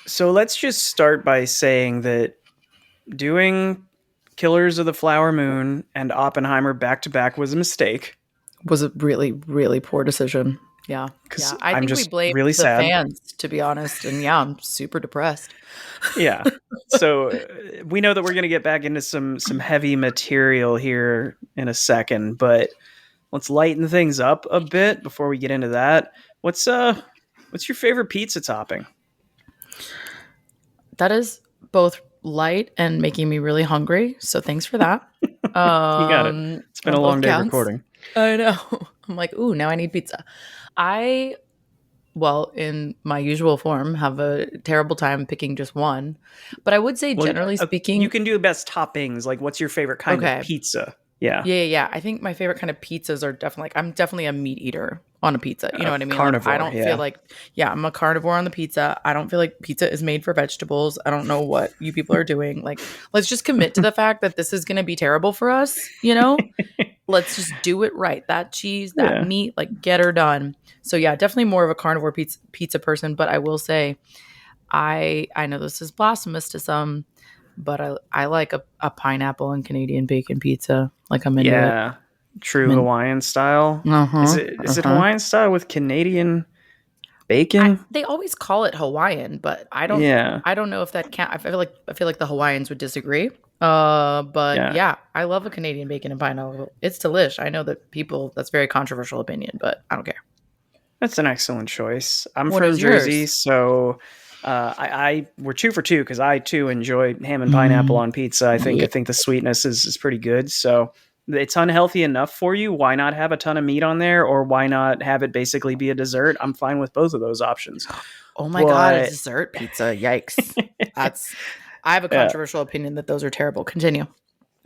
So let's just start by saying that doing Killers of the Flower Moon and Oppenheimer back to back was a mistake Was a really, really poor decision. Yeah. because Yeah. I I'm think we just blame really the sad. fans, to be honest. And yeah, I'm super depressed. Yeah. So we know that we're going to get back into some heavy material here in a second, but let's lighten things up a bit before we get into that. What's your favorite pizza topping? That is both light and making me really hungry. So thanks for that. You got it. It's been On a long both day counts. recording. I know. I'm like, ooh, now I need pizza. I, well, in my usual form, have a terrible time picking just one. But I would say, Well, generally you speaking, can do best toppings. Like, what's your favorite kind of okay. pizza? Yeah, Yeah. I think my favorite kind of pizzas are definitely like I'm definitely a meat eater on a pizza. You know what I mean? Like I carnivore. don't feel Yeah, like yeah, I'm a carnivore on the pizza. I don't feel like pizza is made for vegetables. I don't know what you people are doing. Like let's just commit to the fact that this is going to be terrible for us, you know? Let's just do it right. That cheese, that yeah. meat, like get her done. So yeah, definitely more of a carnivore pizza person, but I will say I know this is blasphemous to some, but I like a pineapple and Canadian bacon pizza. Like I'm into it. Yeah, true I'm in, Hawaiian style. Is uh-huh, it uh-huh. Hawaiian style with Canadian bacon? They always call it Hawaiian, but Yeah, I don't know if that can I feel like the Hawaiians would disagree. But yeah. yeah, I love a Canadian bacon and pineapple. It's delish. I know that people that's a very controversial opinion, but I don't care. That's an excellent choice. I'm What from is Jersey, yours? so I we're two for two because I too enjoy ham and pineapple Mm, on pizza. I yeah. think the sweetness is pretty good. So it's unhealthy enough for you. Why not have a ton of meat on there, or why not have it basically be a dessert? I'm fine with both of those options. Oh my god, a But dessert pizza. Yikes. That's I have a yeah, controversial opinion that those are terrible. Continue.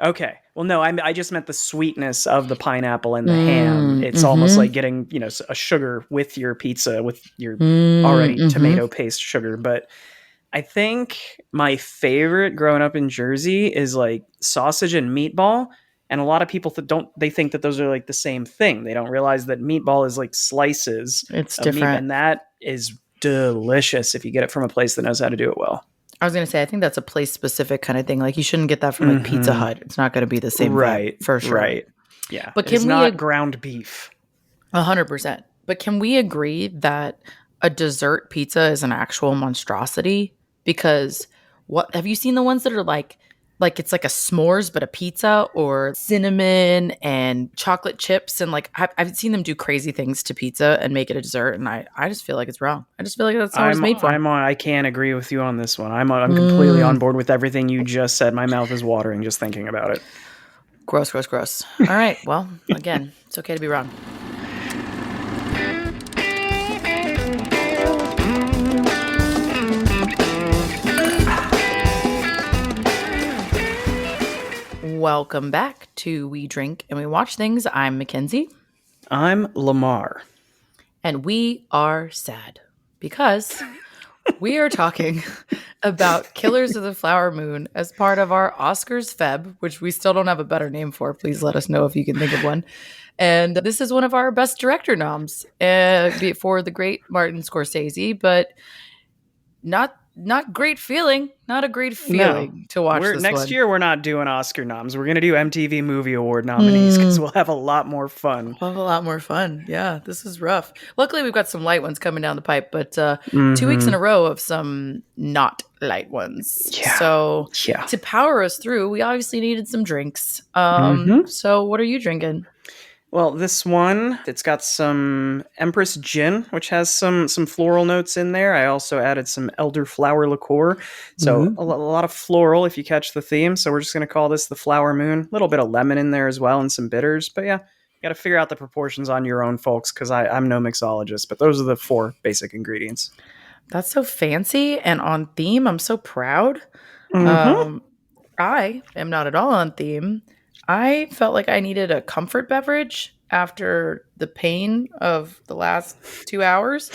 okay. Well, no, I just meant the sweetness of the pineapple and the ham. It's almost like Mm-hmm. getting, a sugar with your pizza with your already Mm-hmm. tomato paste sugar. But I think my favorite growing up in Jersey is like sausage and meatball. And a lot of people they think that those are like the same thing. They don't realize that meatball is like slices It's of meat, different. and that is delicious if you get it from a place that knows how to do it well. I was gonna say, I think that's a place specific kind of thing. Like you shouldn't get that from like Pizza Hmm. Hut. It's not gonna be the same vibe Right, for sure. right. Yeah, But it is can we not ground beef. 100%? But can we agree that a dessert pizza is an actual monstrosity? Because what have you seen the ones that are like it's like a s'mores but a pizza or cinnamon and chocolate chips and like I've seen them do crazy things to pizza and make it a dessert and I just feel like it's wrong. I just feel like that's not what it's made for. I can't agree with you on this one. I'm completely on Mm, board with everything you just said. My mouth is watering just thinking about it. gross, gross, gross. All right. Well, again, it's okay to be wrong. Welcome back to We Drink and We Watch Things. I'm Mackenzie, I'm Lamar. and we are sad because we are talking about Killers of the Flower Moon as part of our Oscars Feb, which we still don't have a better name for. Please let us know if you can think of one. And this is one of our best director noms for the great Martin Scorsese, but not great feeling. Not a great No, feeling to watch we're this next one. year. We're not doing Oscar noms. We're gonna do MTV Movie Award nominees because Mm. we'll have a lot more fun. We'll have a lot more fun. Yeah, this is rough. Luckily, we've got some light ones coming down the pipe, but 2 weeks in Hmm. a row of some not light ones. Yeah, So yeah. to power us through, we obviously needed some drinks. Hmm. So what are you drinking? Well, this one, it's got some Empress Gin, which has some floral notes in there. I also added some elderflower liqueur. So a lot of floral if you catch the theme. So we're just going to call this the Flower Moon. A little bit of lemon in there as well and some bitters. But yeah, you got to figure out the proportions on your own, folks, because I'm no mixologist. But those are the four basic ingredients. That's so fancy and on theme. I'm so proud. Mm-hmm. Um, I am not at all on theme. I felt like I needed a comfort beverage after the pain of the last 2 hours.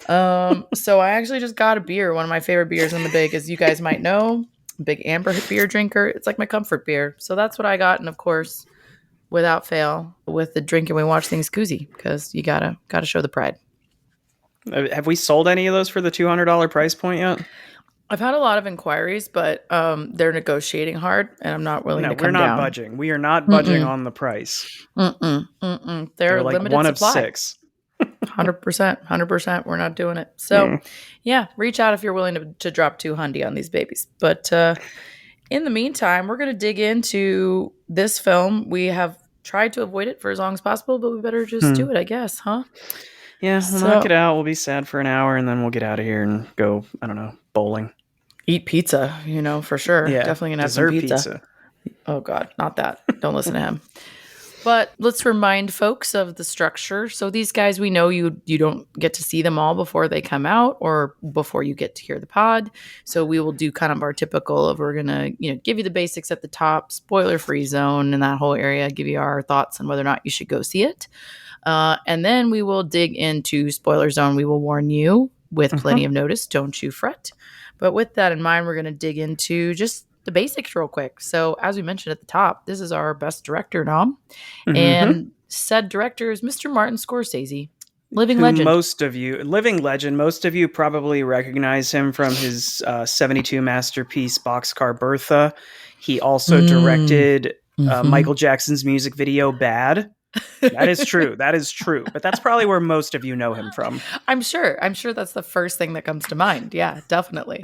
So I actually just got a beer, one of my favorite beers in the big, as you guys might know, big amber beer drinker. It's like my comfort beer. So that's what I got. And of course, without fail, with the drink and we watch things koozie, because you gotta show the pride. Have we sold any of those for the $200 price point yet? I've had a lot of inquiries, but they're negotiating hard, and I'm not willing No, to we're come not down. budging. We are not budging Mm-mm, on the price. mm-mm. They're They're like limited one of supply. six. 100%, 100%. We're not doing it. So, Mm. yeah, reach out if you're willing to drop 200 on these babies. But in the meantime, we're going to dig into this film. We have tried to avoid it for as long as possible, but we better just Hmm. do it, I guess, huh? Yeah, we'll knock it So, out. We'll be sad for an hour, and then we'll get out of here and go, I don't know, bowling. eat pizza, for sure. Yeah, Definitely going to have some dessert pizza. pizza. Oh, God, not that. Don't listen to him. But let's remind folks of the structure. So these guys, we know you don't get to see them all before they come out or before you get to hear the pod. So we will do kind of our typical of we're gonna give you the basics at the top, spoiler free zone in that whole area, give you our thoughts on whether or not you should go see it, and then we will dig into spoiler zone. We will warn you with plenty of notice. Don't you fret. But with that in mind, we're gonna dig into just the basics real quick. So as we mentioned at the top, this is our best director nom. Mm-hmm. And said director is Mr. Martin Scorsese, living Who legend. living legend, most of you probably recognize him from his 72 masterpiece Boxcar Bertha. He also directed Mm-hmm. Michael Jackson's music video Bad. That is true. That is true. But that's probably where most of you know him from. I'm sure that's the first thing that comes to mind. Yeah, definitely.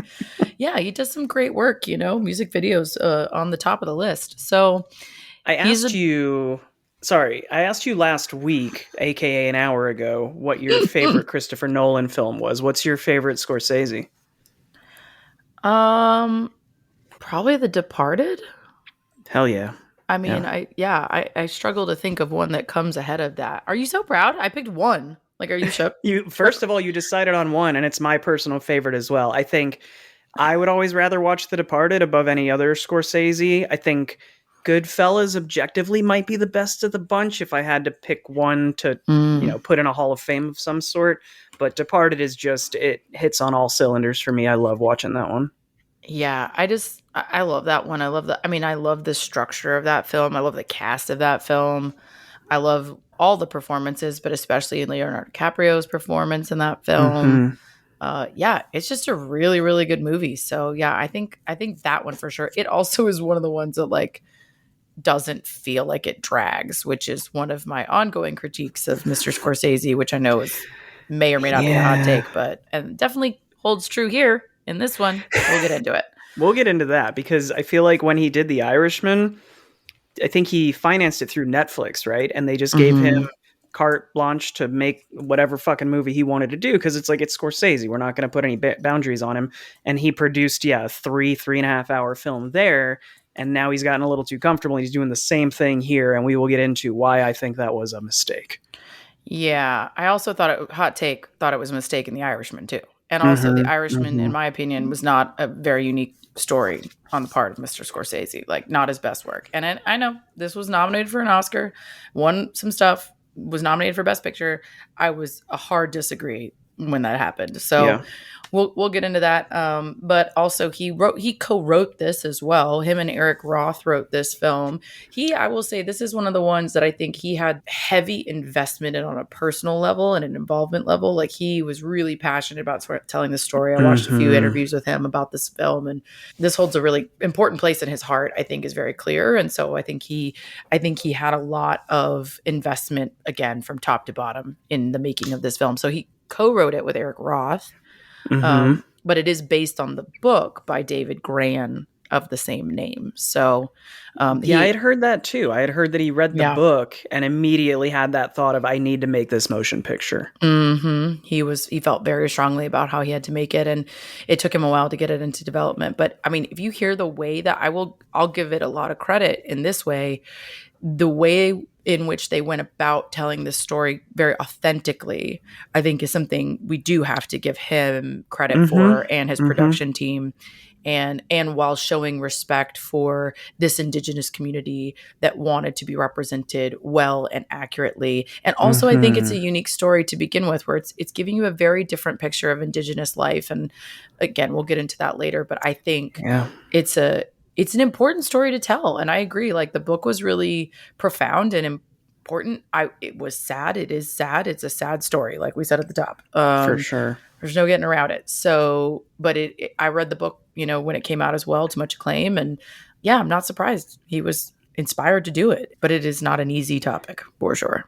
Yeah, he does some great work, music videos on the top of the list. So I asked you last week, aka an hour ago, what your favorite Christopher Nolan film was. What's your favorite Scorsese? Probably The Departed. Hell yeah. I mean, I struggle to think of one that comes ahead of that. Are you so proud? I picked one. Like, are you shook? First of all, you decided on one, and it's my personal favorite as well. I think I would always rather watch The Departed above any other Scorsese. I think Goodfellas objectively might be the best of the bunch if I had to pick one to, put in a Hall of Fame of some sort. But Departed is just, it hits on all cylinders for me. I love watching that one. Yeah, I love that one. I love the structure of that film. I love the cast of that film. I love all the performances, but especially Leonardo DiCaprio's performance in that film. Yeah, it's just a really, really good movie. So yeah, I think that one for sure. It also is one of the ones that like doesn't feel like it drags, which is one of my ongoing critiques of Mr. Scorsese, which I know may or may not be a hot take, but and definitely holds true here in this one. We'll get into it. We'll get into that because I feel like when he did The Irishman, I think he financed it through Netflix, right? And they just gave him carte blanche to make whatever fucking movie he wanted to do because it's like, it's Scorsese. We're not going to put any boundaries on him. And he produced, a 3.5 hour film there. And now he's gotten a little too comfortable. And he's doing the same thing here. And we will get into why I think that was a mistake. Yeah. I also thought it was a mistake in The Irishman too. And also The Irishman, in my opinion, was not a very unique story on the part of Mr. Scorsese, like not his best work. And I know this was nominated for an Oscar, won some stuff, was nominated for Best Picture. I was a hard disagree when that happened. So we'll get into that. But also he co-wrote this as well. Him and Eric Roth wrote this film. I will say this is one of the ones that I think he had heavy investment in on a personal level and an involvement level. Like he was really passionate about telling the story. I watched a few interviews with him about this film, and this holds a really important place in his heart, I think is very clear. And so I think he had a lot of investment again from top to bottom in the making of this film. So he co-wrote it with Eric Roth. But it is based on the book by David Gran of the same name. So, I had heard that too. I had heard that he read the book and immediately had that thought of, I need to make this motion picture. He felt very strongly about how he had to make it, and it took him a while to get it into development. But I mean, if you hear the way that I'll give it a lot of credit in this way, the way in which they went about telling this story very authentically, I think is something we do have to give him credit for, and his production team, and while showing respect for this Indigenous community that wanted to be represented well and accurately. And also I think it's a unique story to begin with, where it's giving you a very different picture of Indigenous life. And again, we'll get into that later, but I think it's an important story to tell. And I agree. Like the book was really profound and important. It was sad. It is sad. It's a sad story, like we said at the top. For sure. There's no getting around it. So, but I read the book, when it came out as well, to much acclaim. And yeah, I'm not surprised he was inspired to do it, but it is not an easy topic for sure.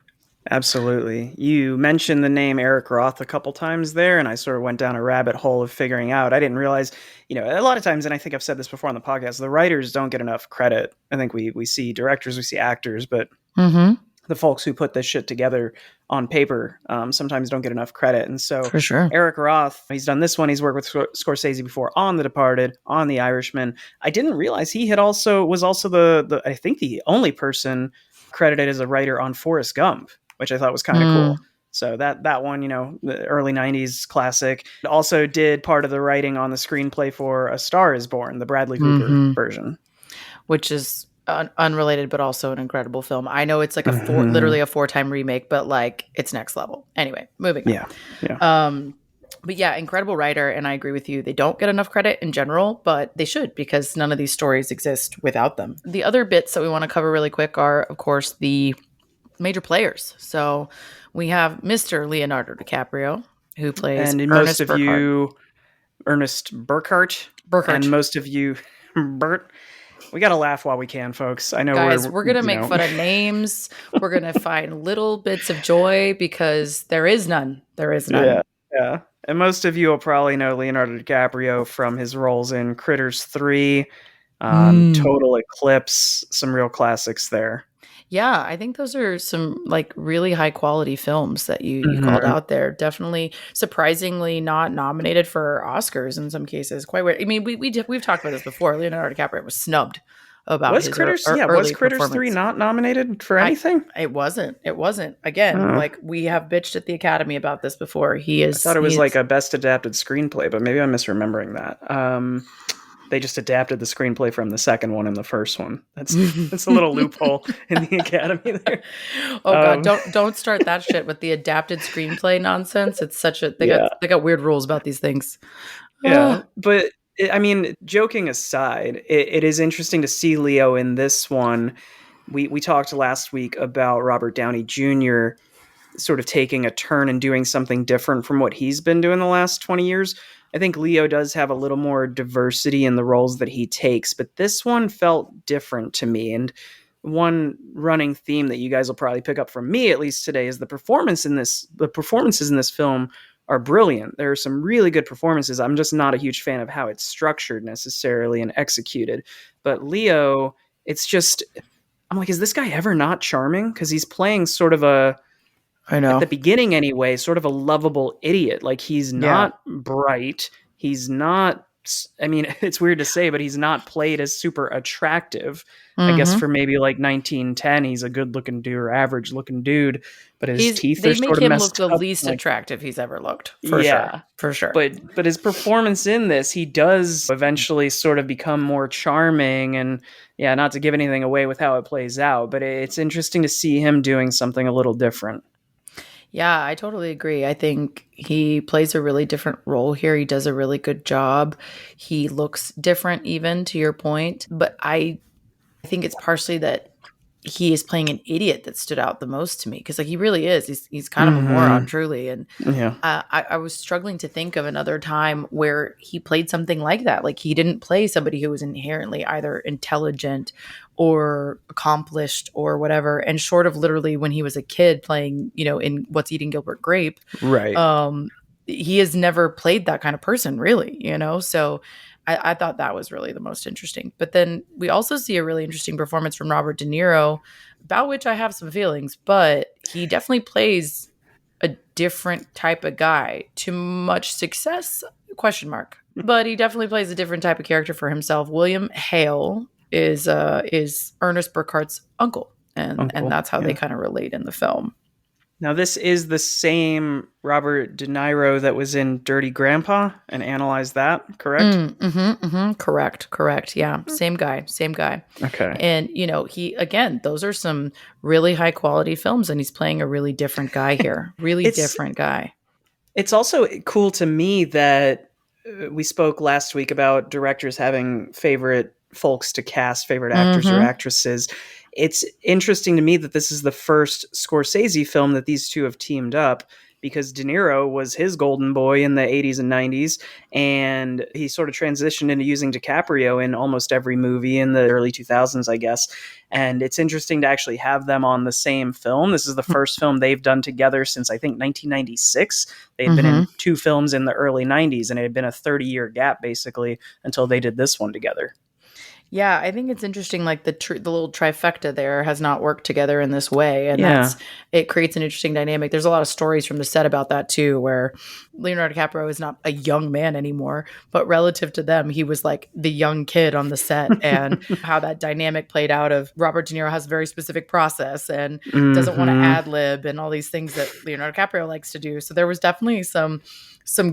Absolutely. You mentioned the name Eric Roth a couple times there, and I sort of went down a rabbit hole of figuring out. I didn't realize, a lot of times, and I think I've said this before on the podcast, the writers don't get enough credit. I think we see directors, we see actors, but the folks who put this shit together on paper sometimes don't get enough credit. And so For sure. Eric Roth, he's done this one. He's worked with Scorsese before on The Departed, on The Irishman. I didn't realize he was also the I think the only person credited as a writer on Forrest Gump, which I thought was kind of cool. So that one, the early 90s classic. Also did part of the writing on the screenplay for A Star is Born, the Bradley Cooper version. Which is unrelated, but also an incredible film. I know it's like literally a 4-time remake, but like it's next level. Anyway, moving on. Yeah. But yeah, incredible writer. And I agree with you. They don't get enough credit in general, but they should, because none of these stories exist without them. The other bits that we want to cover really quick are, of course, the major players. So we have Mr. Leonardo DiCaprio, who plays Ernest Burkhart. And most of you, Bert. We got to laugh while we can, folks. I know, guys, we're going to make fun of names. We're going to find little bits of joy because there is none. There is none. Yeah. And most of you will probably know Leonardo DiCaprio from his roles in Critters 3, Total Eclipse, some real classics there. Yeah, I think those are some like really high quality films that you called out there. Definitely, surprisingly, not nominated for Oscars in some cases. Quite weird. I mean, we've talked about this before. Leonardo DiCaprio was snubbed about his Critters. Was Critters 3 not nominated for anything? It wasn't. Again, like we have bitched at the Academy about this before. I thought it was like a best adapted screenplay, but maybe I'm misremembering that. They just adapted the screenplay from the second one and the first one. That's a little loophole in the Academy there. Oh God, don't start that shit with the adapted screenplay nonsense. It's such a they got weird rules about these things. Yeah, but I mean, joking aside, it is interesting to see Leo in this one. We talked last week about Robert Downey Jr. sort of taking a turn and doing something different from what he's been doing the last 20 years. I think Leo does have a little more diversity in the roles that he takes, but this one felt different to me. And one running theme that you guys will probably pick up from me, at least today, is the performances in this film are brilliant. There are some really good performances. I'm just not a huge fan of how it's structured necessarily and executed. But Leo, I'm like, is this guy ever not charming? Because he's playing sort of I know. At the beginning anyway, sort of a lovable idiot. Like he's not bright. He's not, I mean, it's weird to say, but he's not played as super attractive. I guess for maybe like 1910, he's a good looking dude or average looking dude, but his teeth are sort of messed up. They make him look the least attractive he's ever looked. For sure. But his performance in this, he does eventually sort of become more charming, and not to give anything away with how it plays out, but it's interesting to see him doing something a little different. Yeah, I totally agree. I think he plays a really different role here. He does a really good job. He looks different, even to your point. But I think it's partially that he is playing an idiot that stood out the most to me, because like he really is. He's kind of a moron, truly. And I was struggling to think of another time where he played something like that. Like he didn't play somebody who was inherently either intelligent or accomplished or whatever. And short of literally when he was a kid playing, in What's Eating Gilbert Grape, right? He has never played that kind of person, really. So I thought that was really the most interesting. But then we also see a really interesting performance from Robert De Niro, about which I have some feelings, but he definitely plays a different type of guy to much success, ? But he definitely plays a different type of character for himself. William Hale is Ernest Burkhart's uncle. And that's how they kind of relate in the film. Now, this is the same Robert De Niro that was in Dirty Grandpa and analyzed that, correct? Correct. Yeah. Same guy. Okay. And, he, again, those are some really high quality films, and he's playing a really different guy here. Different guy. It's also cool to me that we spoke last week about directors having favorite folks to cast, favorite actors or actresses. It's interesting to me that this is the first Scorsese film that these two have teamed up. because De Niro was his golden boy in the 80s and 90s, and he sort of transitioned into using DiCaprio in almost every movie in the early 2000s, I guess. And it's interesting to actually have them on the same film. This is the first film they've done together since, I think, 1996. They had been Mm-hmm. in two films in the early 90s, and it had been a 30-year gap basically until they did this one together. Yeah, I think it's interesting. Like the little trifecta there has not worked together in this way, and Yeah. it creates an interesting dynamic. There's a lot of stories from the set about that too, where Leonardo DiCaprio is not a young man anymore, but relative to them, he was like the young kid on the set, and how that dynamic played out. Of Robert De Niro has a very specific process and doesn't want to Mm-hmm. ad lib and all these things that Leonardo DiCaprio likes to do. So there was definitely some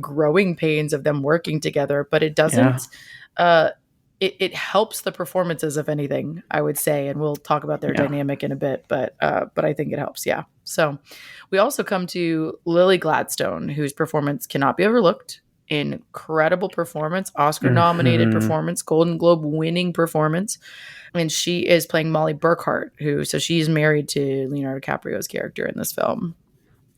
growing pains of them working together, but it Yeah. doesn't. It helps the performances, if anything, I would say, and we'll talk about their Yeah. dynamic in a bit, but I think it helps. Yeah. So we also come to Lily Gladstone, whose performance cannot be overlooked. Incredible performance, Oscar nominated Mm-hmm. performance, Golden Globe winning performance. And she is playing Molly Burkhart, so she's married to Leonardo DiCaprio's character in this film.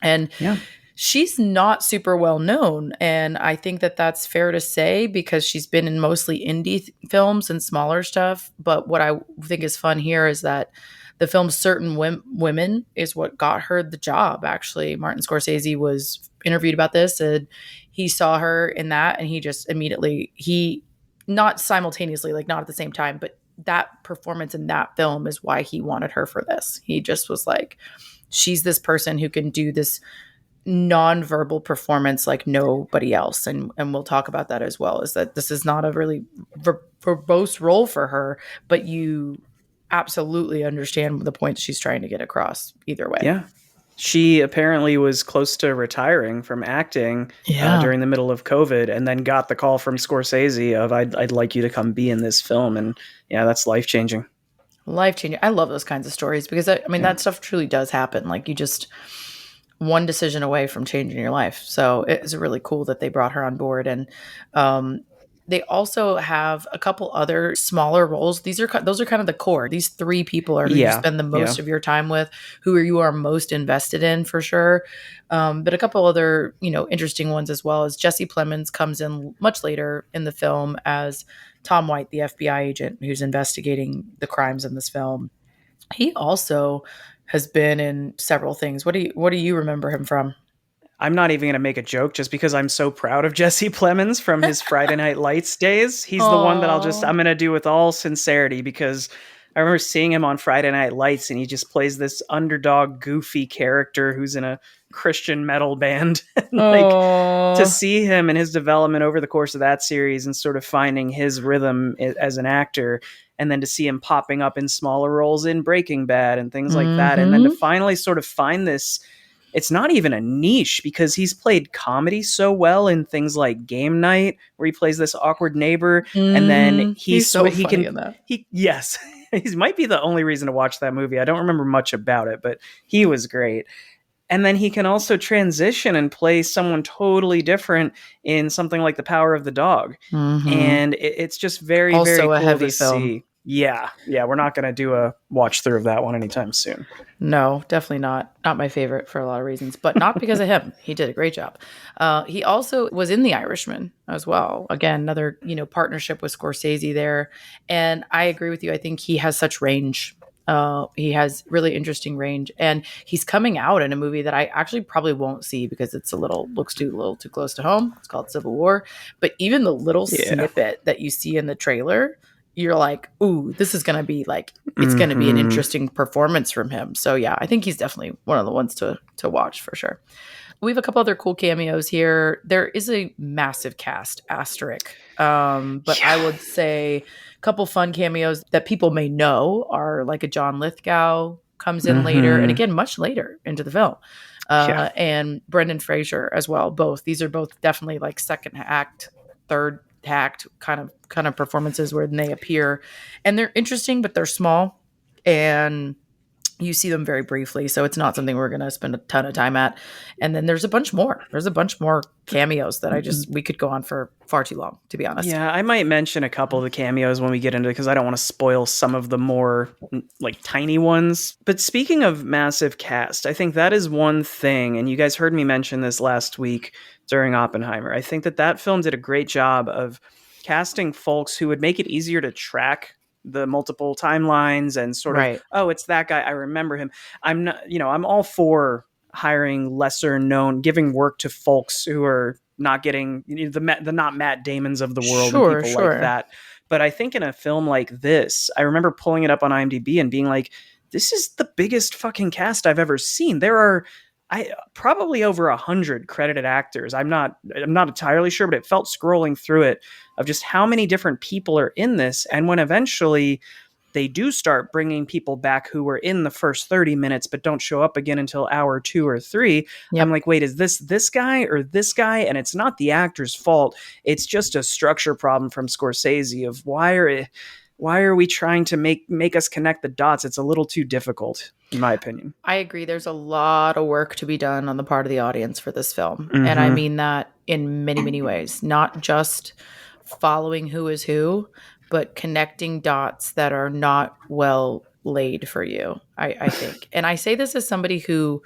And Yeah. she's not super well known, and I think that that's fair to say because she's been in mostly indie films and smaller stuff. But what I think is fun here is that the film Certain Women is what got her the job. Actually, Martin Scorsese was interviewed about this, and he saw her in that, and he just immediately not simultaneously, like not at the same time, but that performance in that film is why he wanted her for this. He just was like, she's this person who can do this nonverbal performance like nobody else, and we'll talk about that as well. Is that this is not a really verbose role for her, but you absolutely understand the point she's trying to get across either way. Yeah. She apparently was close to retiring from acting Yeah. during the middle of COVID, and then got the call from Scorsese of I'd like you to come be in this film, and yeah, that's life changing. Life changing. I love those kinds of stories because I mean Yeah. that stuff truly does happen. Like you just one decision away from changing your life. So it's really cool that they brought her on board. And they also have a couple other smaller roles. Those are kind of the core. These three people are who you Yeah. spend the Yeah. most of your time with, who you are most invested in for sure. But a couple other, interesting ones as well. As Jesse Plemons comes in much later in the film as Tom White, the FBI agent who's investigating the crimes in this film. He also has been in several things. What do you remember him from? I'm not even going to make a joke just because I'm so proud of Jesse Plemons from his Friday Night Lights days. He's the one that Oh. I'm going to do with all sincerity, because I remember seeing him on Friday Night Lights, and he just plays this underdog, goofy character who's in a Christian metal band. And like, to Oh. see him and his development over the course of that series and sort of finding his rhythm as an actor, and then to see him popping up in smaller roles in Breaking Bad and things like that, and then to Mm-hmm. finally sort of find this, it's not even a niche because he's played comedy so well in things like Game Night, where he plays this awkward neighbor, and then Mm-hmm. He's so funny in that. yes, he might be the only reason to watch that movie. I don't remember much about it, but he was great. And then he can also transition and play someone totally different in something like The Power of the Dog. Mm-hmm. And it's just very, very Also a cool to heavy film. see. Yeah, yeah, we're not going to do a watch through of that one anytime soon. No, definitely not. Not my favorite for a lot of reasons, but not because of him. He did a great job. He also was in The Irishman as well. Again, another partnership with Scorsese there. And I agree with you. I think he has such range. He has really interesting range, and he's coming out in a movie that I actually probably won't see because it's looks a little too close to home. It's called Civil War. But even the little Yeah. snippet that you see in the trailer, you're like, ooh, this is going to be like, it's going to be an Mhm. interesting performance from him. So yeah, I think he's definitely one of the ones to watch for sure. We have a couple other cool cameos here. There is a massive cast asterisk. But I Yeah. would say a couple fun cameos that people may know are like a John Lithgow comes in later, and Mhm. again, much later into the film. Yeah. And Brendan Fraser as well. These are both definitely like second act, third act kind of performances where they appear, and they're interesting, but they're small. And You see them very briefly, so it's not something we're going to spend a ton of time at. And then there's a bunch more. There's a bunch more cameos that we could go on for far too long, to be honest. Yeah, I might mention a couple of the cameos when we get into it because I don't want to spoil some of the more like tiny ones. But speaking of massive cast, I think that is one thing, and you guys heard me mention this last week during Oppenheimer. I think that film did a great job of casting folks who would make it easier to track the multiple timelines and sort of, Right. oh, it's that guy, I remember him. I'm not, I'm all for hiring lesser known, giving work to folks who are not getting the not Matt Damons of the world and Sure, people like sure. that. But I think in a film like this, I remember pulling it up on IMDb and being like, this is the biggest fucking cast I've ever seen. There are probably over 100 credited actors. I'm not entirely sure, but it felt scrolling through it of just how many different people are in this. And when eventually they do start bringing people back who were in the first 30 minutes but don't show up again until hour 2 or 3, Yep. I'm like, wait, is this guy or this guy? And it's not the actor's fault. It's just a structure problem from Scorsese of why are we trying to make us connect the dots? It's a little too difficult, in my opinion. I agree. There's a lot of work to be done on the part of the audience for this film. Mm-hmm. And I mean that in many, many ways, not just following who is who, but connecting dots that are not well laid for you, I think. And I say this as somebody who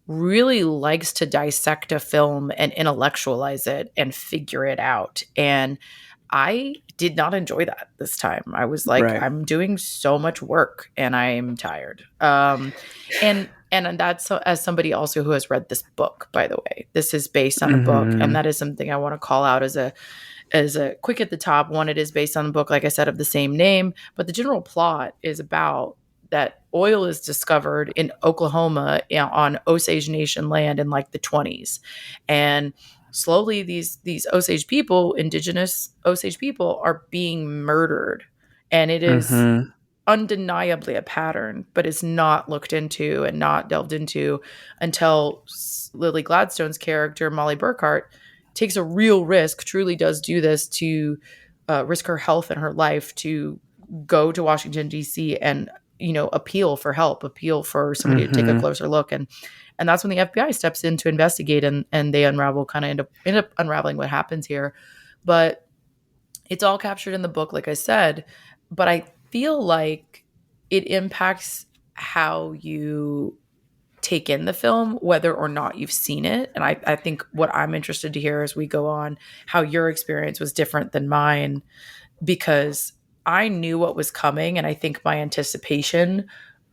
really likes to dissect a film and intellectualize it and figure it out. And I did not enjoy that this time. I was like, Right. I'm doing so much work and I'm tired. And that's as somebody also who has read this book, by the way. This is based on a book, and that is something I want to call out as a quick at the top. One, it is based on the book, like I said, of the same name, but the general plot is about that oil is discovered in Oklahoma on Osage Nation land in like the 20s. And slowly these Osage people, indigenous Osage people, are being murdered. And it is undeniably a pattern, but it's not looked into and not delved into until Lily Gladstone's character, Molly Burkhart, takes a real risk, truly does do this to risk her health and her life to go to Washington, D.C. and, appeal for help, appeal for somebody to take a closer look. And that's when the FBI steps in to investigate, and they unravel, kind of end up unraveling what happens here. But it's all captured in the book, like I said, but I feel like it impacts how you take in the film, whether or not you've seen it. And I think what I'm interested to hear as we go on, how your experience was different than mine, because I knew what was coming. And I think my anticipation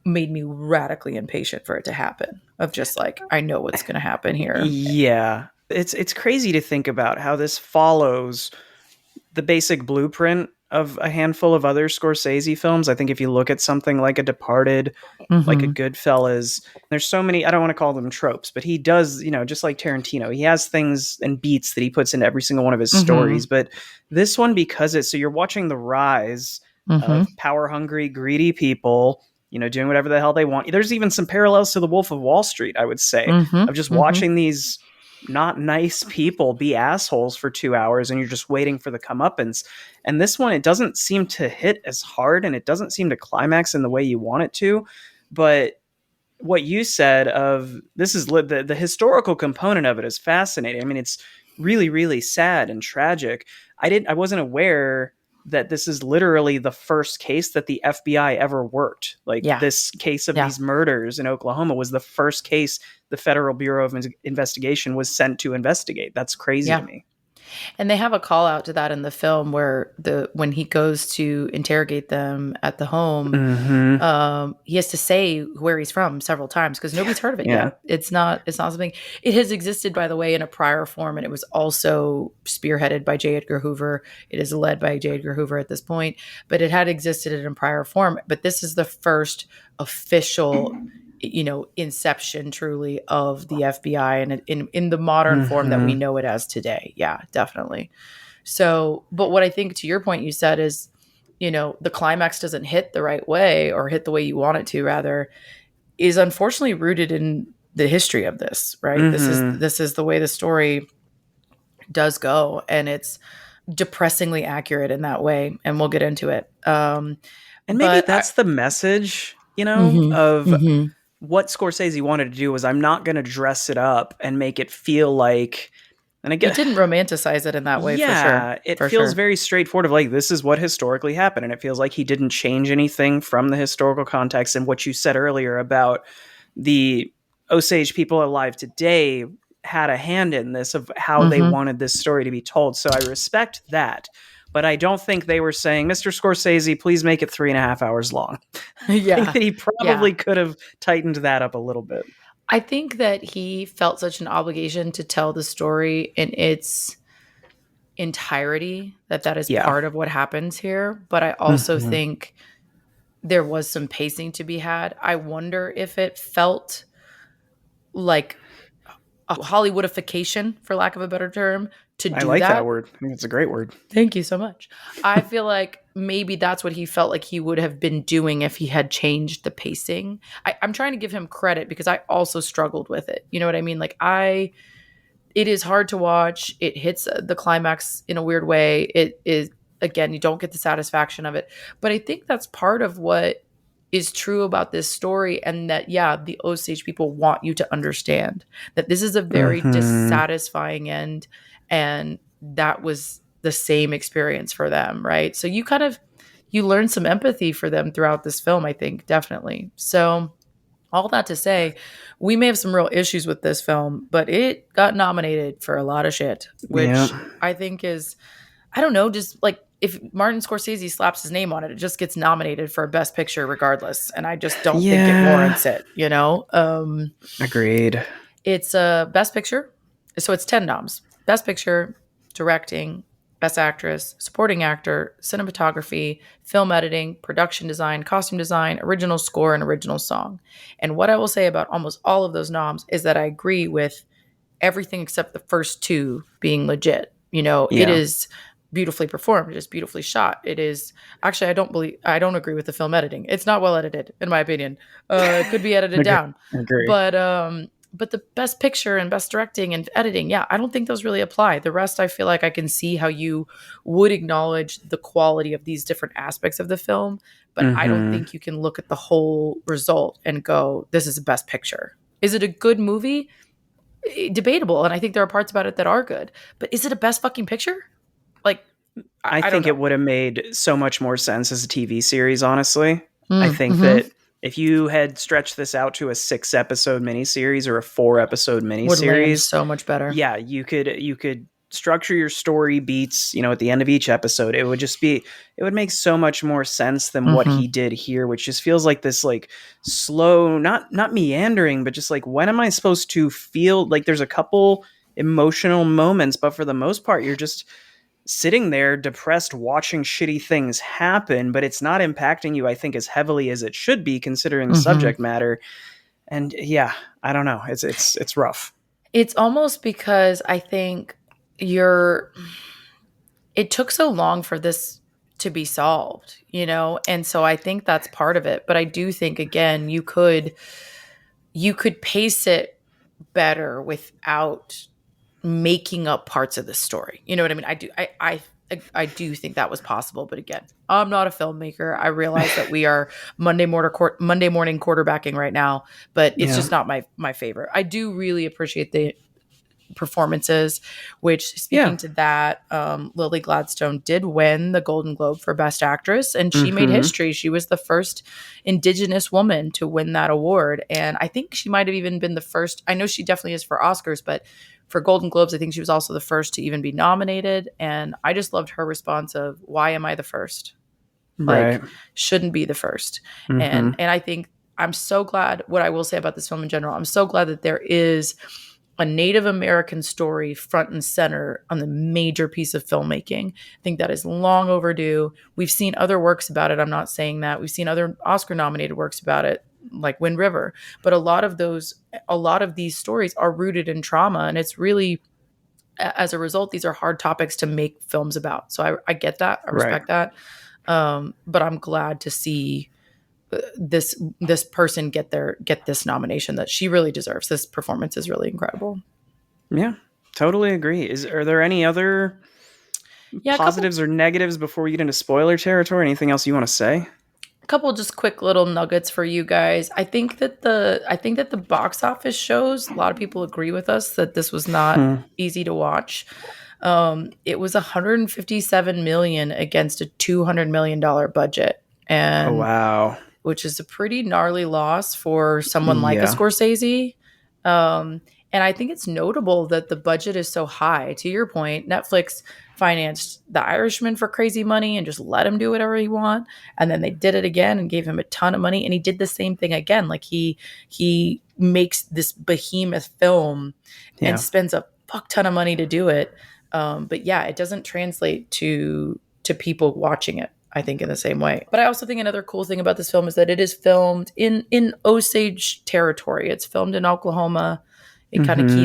made me radically impatient for it to happen, of just like, I know what's going to happen here. Yeah. It's crazy to think about how this follows the basic blueprint of a handful of other Scorsese films. I think if you look at something like A Departed, like a Goodfellas, there's so many, I don't want to call them tropes, but he does, just like Tarantino, he has things and beats that he puts into every single one of his stories. But this one, because so you're watching the rise of power hungry, greedy people, doing whatever the hell they want. There's even some parallels to The Wolf of Wall Street, I would say, of just watching these not nice people be assholes for 2 hours and you're just waiting for the comeuppance. And this one, it doesn't seem to hit as hard and it doesn't seem to climax in the way you want it to. But what you said of this is the historical component of it is fascinating. I mean, it's really, really sad and tragic. I wasn't aware that this is literally the first case that the FBI ever worked. Like this case of these murders in Oklahoma was the first case the Federal Bureau of Investigation was sent to investigate. That's crazy to me. And they have a call out to that in the film where when he goes to interrogate them at the home, he has to say where he's from several times because nobody's heard of it yet. It's not something. It has existed, by the way, in a prior form, and it was also spearheaded by J. Edgar Hoover. It is led by J. Edgar Hoover at this point, but it had existed in a prior form. But this is the first official inception truly of the FBI and in the modern form that we know it as today. Yeah, definitely. So, but what I think to your point you said is, the climax doesn't hit the right way or hit the way you want it to, rather, is unfortunately rooted in the history of this, right? This is the way the story does go, and it's depressingly accurate in that way, and we'll get into it. And maybe that's the message you know, Mm-hmm. of Mm-hmm. what Scorsese wanted to do was I'm not going to dress it up and make it feel like, and He again, didn't romanticize it in that way, for sure. yeah, it For feels sure. very straightforward of like, this is what historically happened. And it feels like he didn't change anything from the historical context. And what you said earlier about the Osage people alive today had a hand in this of how they Mm-hmm. wanted this story to be told. So I respect that. But I don't think they were saying, Mr. Scorsese, please make it 3.5 hours long. I think Yeah. that he Yeah. probably could have tightened that up a little bit. I think that he felt such an obligation to tell the story in its entirety, that that is Yeah. part of what happens here. But I also Mm-hmm. think there was some pacing to be had. I wonder if it felt like a Hollywoodification, for lack of a better term, to I do like that that. word. I think it's a great word. Thank you so much. I feel like maybe that's what he felt like he would have been doing if he had changed the pacing. I'm trying to give him credit because I also struggled with it. You know what I mean? It is hard to watch. It hits the climax in a weird way. It is, again, you don't get the satisfaction of it. But I think that's part of what is true about this story, and that, yeah, the Osage people want you to understand that this is a very Mm-hmm. dissatisfying end, and that was the same experience for them, right? So you learn some empathy for them throughout this film, I think, definitely. So all that to say, we may have some real issues with this film, but it got nominated for a lot of shit, Yeah. which I think is, I don't know, just like if Martin Scorsese slaps his name on it, it just gets nominated for a Best Picture regardless. And I just don't think it Yeah. warrants it, you know? Agreed. It's a Best Picture. So it's 10 noms: Best Picture, Directing, Best Actress, Supporting Actor, Cinematography, Film Editing, Production Design, Costume Design, Original Score, and Original Song. And what I will say about almost all of those noms is that I agree with everything except the first two being legit. You know, it Yeah. is beautifully performed. It is beautifully shot. It is actually, I don't agree with the film editing. It's not well edited, in my opinion. It could be edited Agree. down. Agree. But the best picture and best directing and editing, yeah, I don't think those really apply. The rest, I feel like I can see how you would acknowledge the quality of these different aspects of the film, but I don't Mm-hmm. think you can look at the whole result and go, this is a best picture. Is it a good movie? Debatable, and I think there are parts about it that are good. But is it a best fucking picture? Like, I I don't think it know. would have made so much more sense as a TV series, honestly. I think Mm-hmm. that if you had stretched this out to a 6 episode miniseries or a 4 episode Would land miniseries, so much better. yeah, you could structure your story beats, at the end of each episode. It would make so much more sense than what Mm-hmm. he did here, which just feels like this like slow, not meandering, but just like when am I supposed to feel like there's a couple emotional moments, but for the most part you're just sitting there depressed watching shitty things happen, but it's not impacting you, I think, as heavily as it should be considering the Mm-hmm. subject matter. And yeah, I don't know. It's rough. It's almost because I think you're. It took so long for this to be solved, you know, and so I think that's part of it. But I do think, again, you could pace it better without making up parts of the story. You know what I mean? I do think that was possible, but again, I'm not a filmmaker. I realize that we are Monday morning quarterbacking right now, but it's Yeah. just not my favorite. I do really appreciate the performances, which, Yeah. speaking to that, Lily Gladstone did win the Golden Globe for Best Actress, and she made Mm-hmm. history. She was the first Indigenous woman to win that award, and I think she might have even been the first. I know she definitely is for Oscars, but for Golden Globes, I think she was also the first to even be nominated. And I just loved her response of, "Why am I the first? Like, Right. shouldn't be the first." And Mm-hmm. I think I'm so glad. What I will say about this film in general, I'm so glad that there is a Native American story front and center on the major piece of filmmaking. I think that is long overdue. We've seen other works about it. I'm not saying that. We've seen other Oscar nominated works about it, like Wind River. But a lot of these stories are rooted in trauma. And it's really, as a result, these are hard topics to make films about. So I get that. I Right. respect that. But I'm glad to see this person get this nomination that she really deserves. This performance is really incredible. Yeah. Totally agree. Are there any other Yeah, a couple. positives or negatives before we get into spoiler territory? Anything else you want to say? A couple just quick little nuggets for you guys. I think that the box office shows a lot of people agree with us that this was not Hmm. easy to watch. It was 157 million against a 200 million dollar budget, Oh, and wow. which is a pretty gnarly loss for someone like a Yeah. Scorsese. Um, and I think it's notable that the budget is so high. To your point, Netflix financed The Irishman for crazy money and just let him do whatever he want. And then they did it again and gave him a ton of money. And he did the same thing again. Like he makes this behemoth film and Yeah. spends a fuck ton of money to do it. But yeah, it doesn't translate to people watching it, I think, in the same way. But I also think another cool thing about this film is that it is filmed in Osage territory. It's filmed in Oklahoma. It kind of Hmm.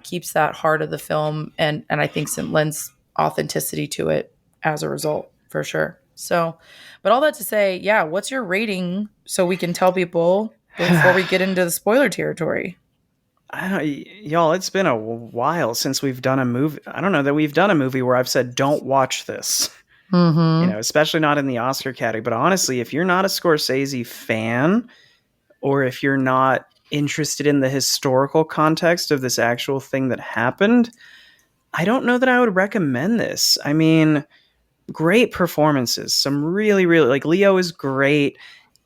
keeps that heart of the film, and I think it lends authenticity to it as a result, for sure. So, but all that to say, yeah, what's your rating so we can tell people before we get into the spoiler territory? I don't, y'all, it's been a while since we've done a movie. I don't know that we've done a movie where I've said, don't watch this, Mm-hmm. especially not in the Oscar category. But honestly, if you're not a Scorsese fan, or if you're not interested in the historical context of this actual thing that happened, I don't know that I would recommend this. I mean, great performances. Some really, really, like Leo is great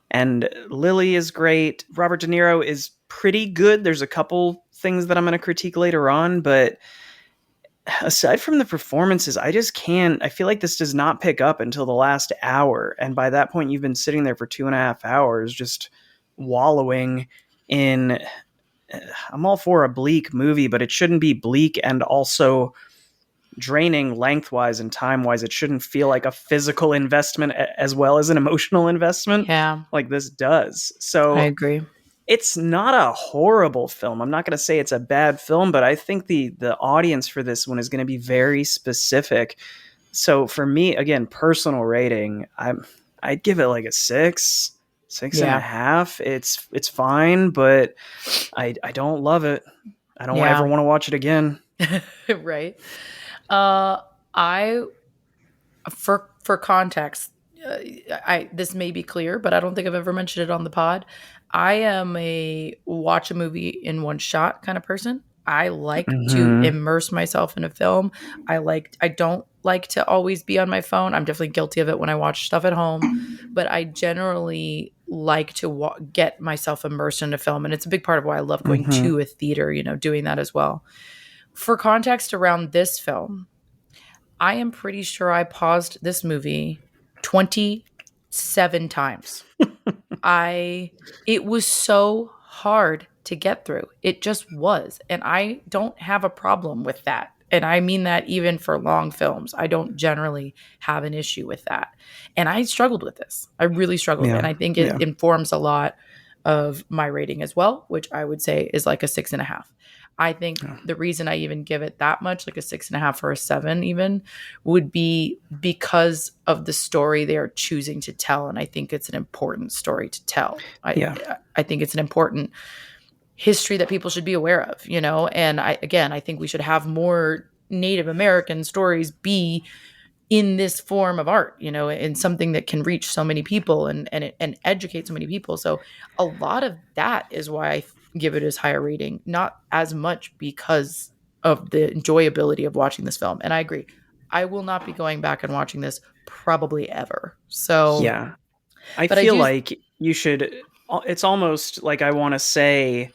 and Lily is great. Robert De Niro is pretty good. There's a couple things that I'm going to critique later on, but aside from the performances, I just can't. I feel like this does not pick up until the last hour. And by that point, you've been sitting there for 2.5 hours just wallowing in. I'm all for a bleak movie, but it shouldn't be bleak and also draining lengthwise and time wise. It shouldn't feel like a physical investment as well as an emotional investment Yeah, like this does. I So agree. it's not a horrible film. I'm not going to say it's a bad film, but I think the audience for this one is going to be very specific. So for me, again, personal rating, I'd give it like a six, six and a Yeah, half. It's fine, but I don't love it. I don't ever yeah, want to watch it again. right. Uh, I for context, I this may be clear, but I don't think I've ever mentioned it on the pod. I am a watch a movie in one shot kind of person. I like to Hmm. immerse myself in a film. I don't like to always be on my phone. I'm definitely guilty of it when I watch stuff at home, but I generally like to get myself immersed in a film, and it's a big part of why I love going Hmm. to a theater, doing that as well. For context around this film, I am pretty sure I paused this movie 27 times. I It was so hard to get through. It just was. And I don't have a problem with that. And I mean that even for long films. I don't generally have an issue with that. And I struggled with this. I really struggled. And Yeah. I think it Yeah. informs a lot of my rating as well, which I would say is like a 6.5. I think Yeah. the reason I even give it that much, like a 6.5 or a 7, even, would be because of the story they are choosing to tell. And I think it's an important story to tell. Yeah. I think it's an important history that people should be aware of, And I think we should have more Native American stories be in this form of art, and something that can reach so many people and educate so many people. So a lot of that is why I give it as higher rating, not as much because of the enjoyability of watching this film. And I agree. I will not be going back and watching this probably ever. So, Yeah. I but I feel do. like you should. It's almost like I want to say,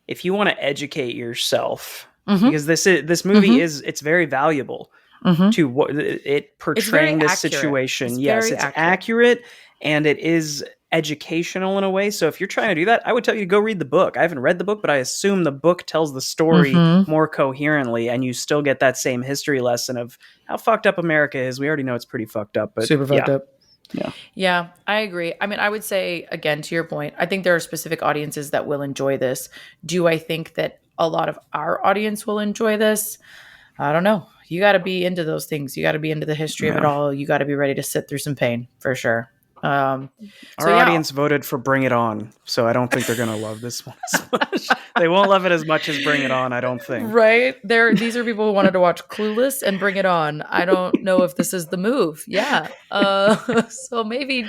if you want to educate yourself, Mhm. because this movie Mhm. is it's very valuable Mhm. to what it It's very portraying this accurate. situation. It's Yes, very it's accurate. accurate and it is educational in a way. So if you're trying to do that, I would tell you to go read the book. I haven't read the book, but I assume the book tells the story Mhm. more coherently and you still get that same history lesson of how fucked up America is. We already know it's pretty fucked up, but Super fucked yeah. up. Yeah. Yeah, I agree. I mean, I would say, again, to your point, I think there are specific audiences that will enjoy this. Do I think that a lot of our audience will enjoy this? I don't know. You got to be into those things. You got to be into the history of it Yeah. all. You got to be ready to sit through some pain for sure. So Our yeah, audience voted for Bring It On, so I don't think they're gonna love this one as much. They won't love it as much as Bring It On, I don't think. right. These are people who wanted to watch Clueless and Bring It On. I don't know if this is the move. Yeah. So maybe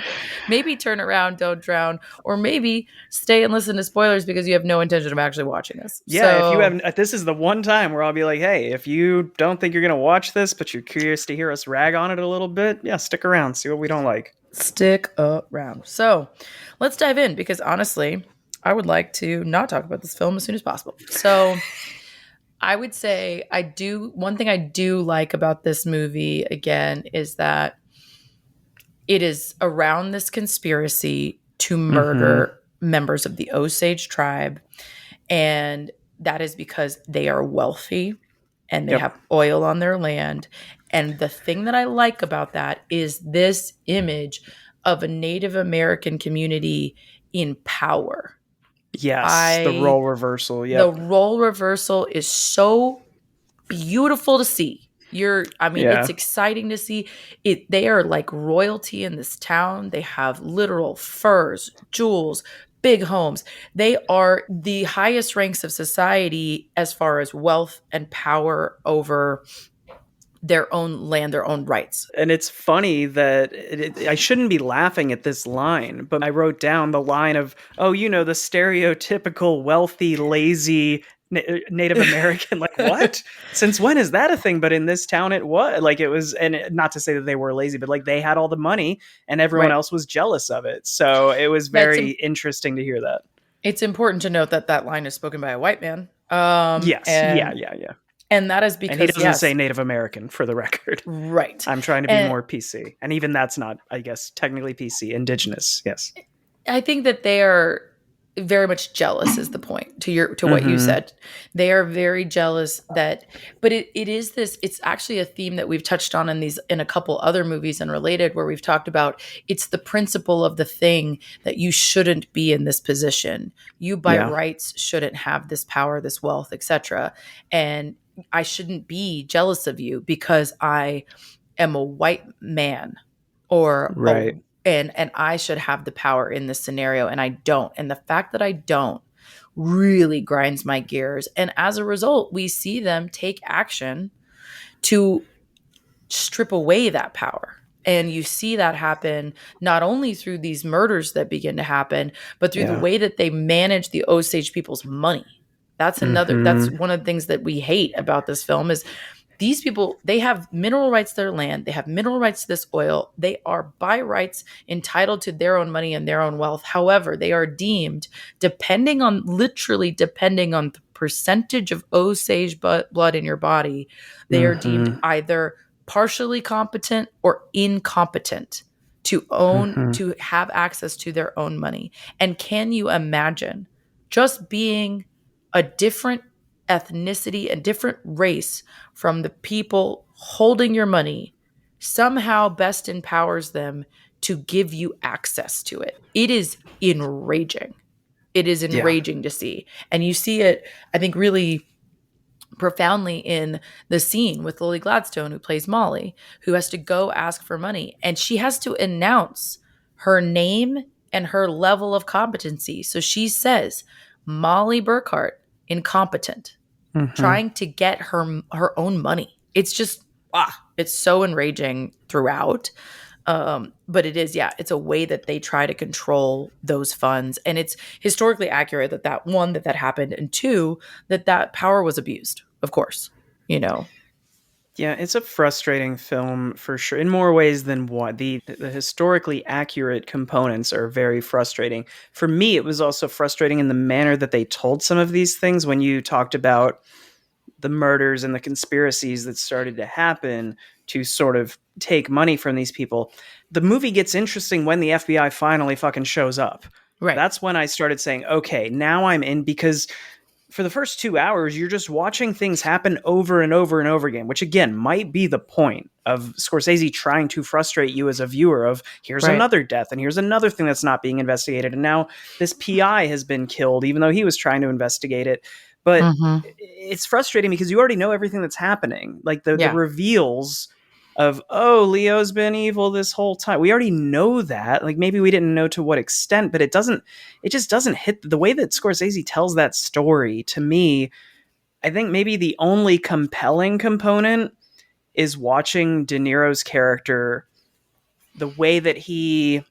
turn around, don't drown, or maybe stay and listen to spoilers because you have no intention of actually watching this. Yeah, if you So have, this is the one time where I'll be like, hey, if you don't think you're gonna watch this, but you're curious to hear us rag on it a little bit, yeah, stick around, see what we don't like. stick around. So let's dive in because honestly, I would like to not talk about this film as soon as possible. So I would say one thing I do like about this movie again is that it is around this conspiracy to murder members of the Osage tribe. And that is because they are wealthy and they Yep. have oil on their land. And the thing that I like about that is this image of a Native American community in power. Yes, the role reversal. The Yep. role reversal is so beautiful to see. It's Yeah. exciting to see it. They are like royalty in this town. They have literal furs, jewels, big homes. They are the highest ranks of society as far as wealth and power over their own land, their own rights. And it's funny that I shouldn't be laughing at this line, but I wrote down the line of, oh, the stereotypical wealthy, lazy Native American. Like, what? Since when is that a thing? But in this town, it was like, it was, and not to say that they were lazy, but like they had all the money and everyone Right. else was jealous of it. So it was That's very interesting to hear that. It's important to note that that line is spoken by a white man. Yes. Yeah. And that is And he because doesn't say Native American, for the record. right. I'm trying to be And more PC. And even that's not, I guess, technically PC. Indigenous, yes. I think that they are very much jealous is the point to what you said. They are very jealous but it is this, it's actually a theme that we've touched on in a couple other movies and related where we've talked about it's the principle of the thing that you shouldn't be in this position. You by rights shouldn't have this power, this wealth, etc. And I shouldn't be jealous of you because I am a white man or Right. and I should have the power in this scenario and I don't. And the fact that I don't really grinds my gears. And as a result, we see them take action to strip away that power. And you see that happen not only through these murders that begin to happen, but through the way that they manage the Osage people's money. That's that's one of the things that we hate about this film is these people, they have mineral rights to their land. They have mineral rights to this oil. They are by rights entitled to their own money and their own wealth. However, they are deemed, literally depending on the percentage of Osage blood in your body, they are deemed either partially competent or incompetent to to have access to their own money. And can you imagine just being a different ethnicity and different race from the people holding your money somehow best empowers them to give you access to it? It is enraging. It is enraging to see. And you see it, I think, really profoundly in the scene with Lily Gladstone, who plays Molly, who has to go ask for money. And she has to announce her name and her level of competency. So she says, Molly Burkhart, incompetent, trying to get her own money. It's just, it's so enraging throughout. But it is, it's a way that they try to control those funds. And it's historically accurate that happened. And two, that power was abused, of course, Yeah, it's a frustrating film for sure, in more ways than one. The historically accurate components are very frustrating. For me, it was also frustrating in the manner that they told some of these things. When you talked about the murders and the conspiracies that started to happen to sort of take money from these people, the movie gets interesting when the FBI finally fucking shows up. Right. That's when I started saying, okay, now I'm in, because for the first 2 hours, you're just watching things happen over and over and over again, which again might be the point of Scorsese trying to frustrate you as a viewer of here's another death and here's another thing that's not being investigated. And now this PI has been killed, even though he was trying to investigate it. But it's frustrating because you already know everything that's happening. Like the reveals of, oh, Leo's been evil this whole time. We already know that. Like, maybe we didn't know to what extent, but it just doesn't hit the way that Scorsese tells that story. To me, I think maybe the only compelling component is watching De Niro's character, the way that he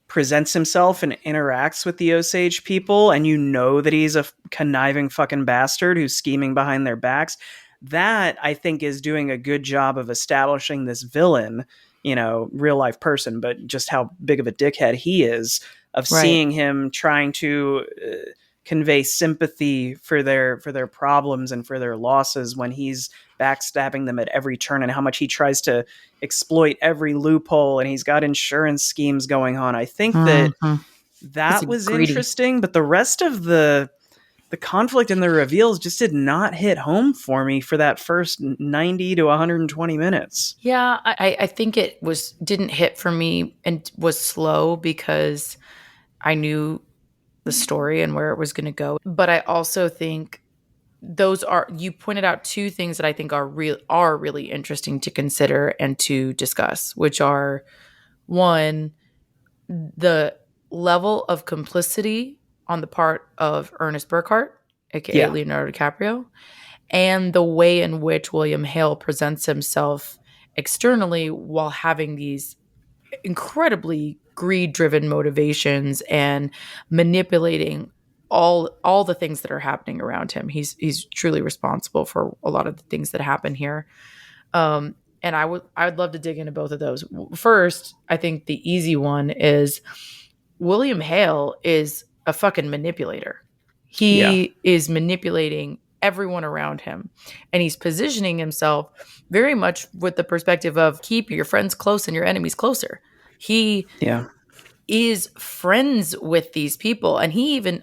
presents himself and interacts with the Osage people, and you know that he's a conniving fucking bastard who's scheming behind their backs. That, I think, is doing a good job of establishing this villain, real life person, but just how big of a dickhead he is, of Right. seeing him trying to convey sympathy for their problems and for their losses when he's backstabbing them at every turn, and how much he tries to exploit every loophole, and he's got insurance schemes going on. I think that Mm-hmm. He's that was greedy. interesting, but the rest of the conflict and the reveals just did not hit home for me for that first 90 to 120 minutes. Yeah, I think it didn't hit for me and was slow because I knew the story and where it was going to go. But I also think you pointed out two things that I think are really interesting to consider and to discuss, which are, one, the level of complicity on the part of Ernest Burkhart, aka Yeah. Leonardo DiCaprio, and the way in which William Hale presents himself externally while having these incredibly greed-driven motivations and manipulating all the things that are happening around him. He's truly responsible for a lot of the things that happen here. And I would love to dig into both of those. First, I think the easy one is William Hale is a fucking manipulator. Yeah. He is manipulating everyone around him, and he's positioning himself very much with the perspective of keep your friends close and your enemies closer. He Yeah. is friends with these people, and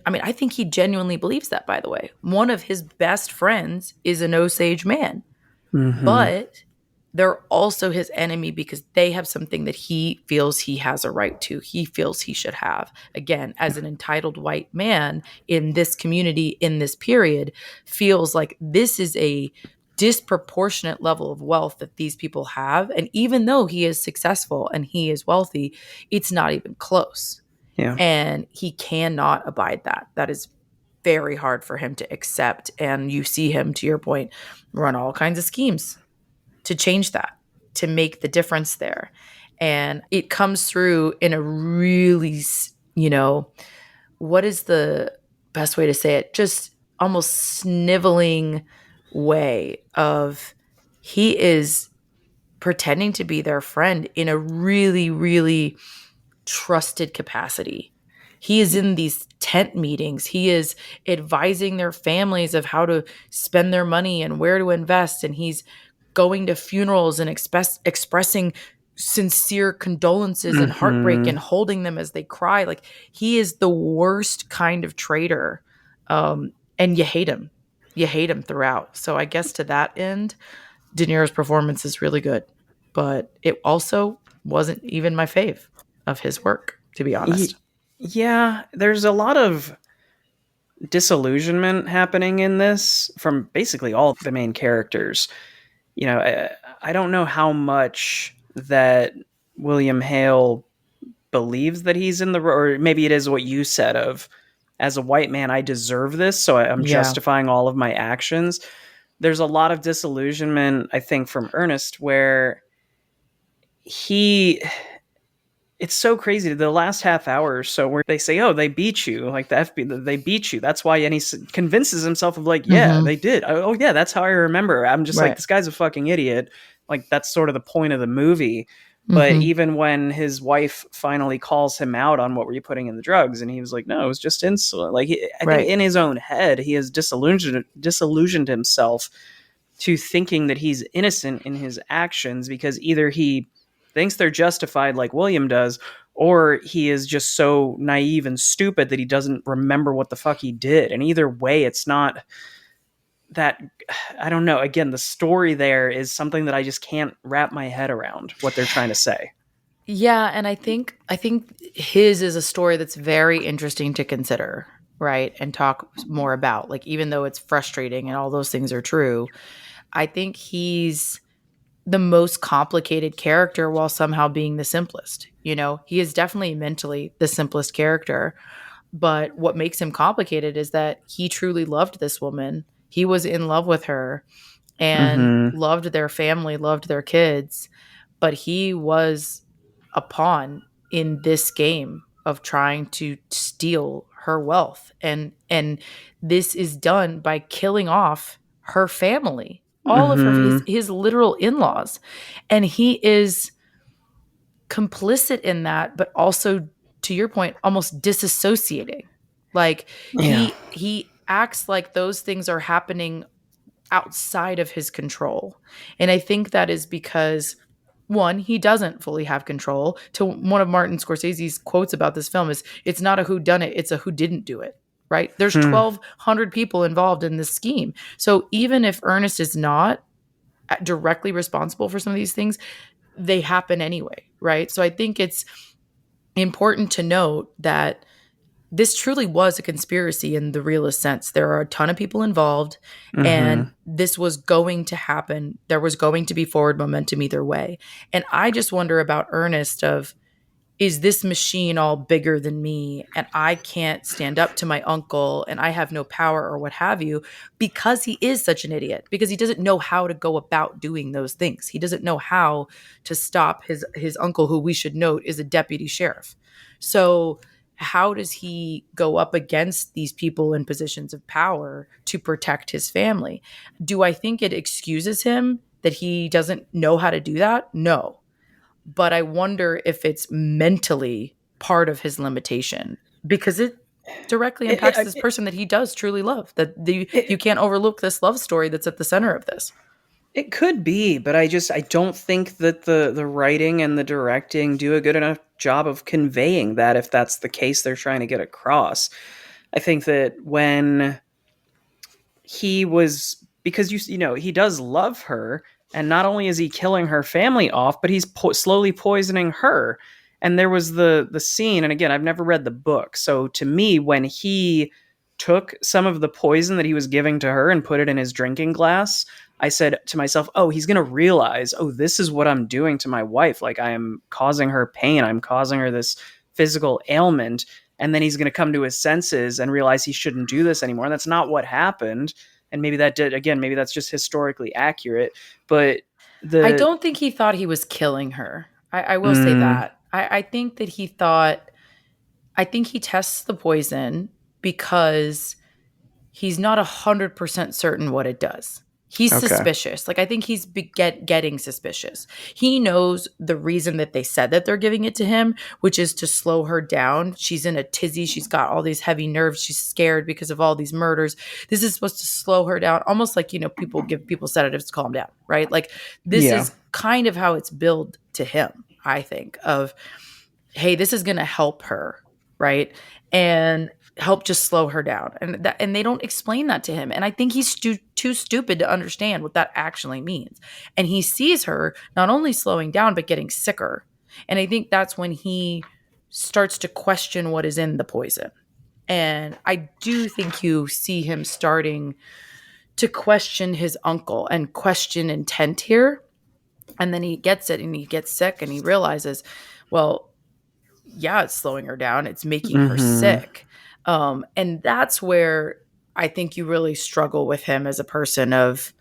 I think he genuinely believes that, by the way. One of his best friends is an Osage man, Mm-hmm. but they're also his enemy because they have something that he feels he has a right to. He feels he should have. Again, as an entitled white man in this community, in this period, feels like this is a disproportionate level of wealth that these people have. And even though he is successful and he is wealthy, it's not even close. Yeah. And he cannot abide that. That is very hard for him to accept. And you see him, to your point, run all kinds of schemes to change that, to make the difference there. And it comes through in a really, what is the best way to say it? Just almost sniveling way of he is pretending to be their friend in a really, really trusted capacity. He is in these tent meetings. He is advising their families of how to spend their money and where to invest. And he's going to funerals and expressing sincere condolences and heartbreak Mm-hmm. and holding them as they cry. Like, he is the worst kind of traitor. And you hate him. You hate him throughout. So I guess to that end, De Niro's performance is really good. But it also wasn't even my fave of his work, to be honest. Yeah, there's a lot of disillusionment happening in this from basically all the main characters. I don't know how much that William Hale believes that he's in the, or maybe it is what you said of, as a white man, I deserve this, so I'm Yeah. justifying all of my actions. There's a lot of disillusionment, I think, from Ernest, where he it's so crazy. The last half hour or so, where they say, "Oh, they beat you," like the FBI, they beat you. That's why, and he convinces himself of like, "Yeah, Mm-hmm. they did. Oh, yeah, that's how I remember." I'm just like, Right. this guy's a fucking idiot. Like, that's sort of the point of the movie. But Mm-hmm. even when his wife finally calls him out on what were you putting in the drugs, and he was like, "No, it was just insulin." Like, I think Right. in his own head, he has disillusioned himself to thinking that he's innocent in his actions, because either he thinks they're justified like William does, or he is just so naive and stupid that he doesn't remember what the fuck he did. And either way, it's not that, I don't know. Again, the story there is something that I just can't wrap my head around what they're trying to say. Yeah, and I think his is a story that's very interesting to consider, right? And talk more about. Like, even though it's frustrating and all those things are true, I think the most complicated character while somehow being the simplest. He is definitely mentally the simplest character, but what makes him complicated is that he truly loved this woman. He was in love with her and Mm-hmm. loved their family, loved their kids, but he was a pawn in this game of trying to steal her wealth. And this is done by killing off her family, all of her Mm-hmm. his literal in-laws. And he is complicit in that, but also, to your point, almost disassociating. Like Yeah. he acts like those things are happening outside of his control. And I think that is because, one, he doesn't fully have control. To one of Martin Scorsese's quotes about this film is, it's not a who done it, it's a who didn't do it. Right? There's Hmm. 1,200 people involved in this scheme. So even if Ernest is not directly responsible for some of these things, they happen anyway. Right? So I think it's important to note that this truly was a conspiracy in the realest sense. There are a ton of people involved, and Mm-hmm. this was going to happen. There was going to be forward momentum either way. And I just wonder about Ernest of, is this machine all bigger than me and I can't stand up to my uncle and I have no power or what have you, because he is such an idiot, because he doesn't know how to go about doing those things. He doesn't know how to stop his uncle, who we should note is a deputy sheriff. So how does he go up against these people in positions of power to protect his family? Do I think it excuses him that he doesn't know how to do that? No, but I wonder if it's mentally part of his limitation, because it directly It, impacts this it, person that he does truly love. You it, can't overlook this love story that's at the center of this. it could be, but I don't think that the writing and the directing do a good enough job of conveying that, if that's the case they're trying to get across. I think that when he was, because he does love her, and not only is he killing her family off, but he's slowly poisoning her. And there was the scene, and again, I've never read the book, so to me, when he took some of the poison that he was giving to her and put it in his drinking glass, I said to myself, oh, he's going to realize, oh, this is what I'm doing to my wife. Like, I am causing her pain, I'm causing her this physical ailment. And then he's going to come to his senses and realize he shouldn't do this anymore. And that's not what happened. And maybe that did, again, maybe that's just historically accurate. But I the, don't think he thought he was killing her. I will say mm, that. I think that he thought, I think he tests the poison because he's not 100% certain what it does. He's okay. suspicious. Like, I think he's getting suspicious. He knows the reason that they said that they're giving it to him, which is to slow her down. She's in a tizzy. She's got all these heavy nerves. She's scared because of all these murders. This is supposed to slow her down, almost like, people give people sedatives to calm down, right? Like, this Yeah. is kind of how it's billed to him, I think, of, hey, this is going to help her, right? And help just slow her down. And they don't explain that to him. And I think he's too stupid to understand what that actually means. And he sees her not only slowing down, but getting sicker. And I think that's when he starts to question what is in the poison. And I do think you see him starting to question his uncle and question intent here. And then he gets it and he gets sick and he realizes, well, yeah, it's slowing her down. It's making her Mm-hmm. sick. And that's where I think you really struggle with him as a person of,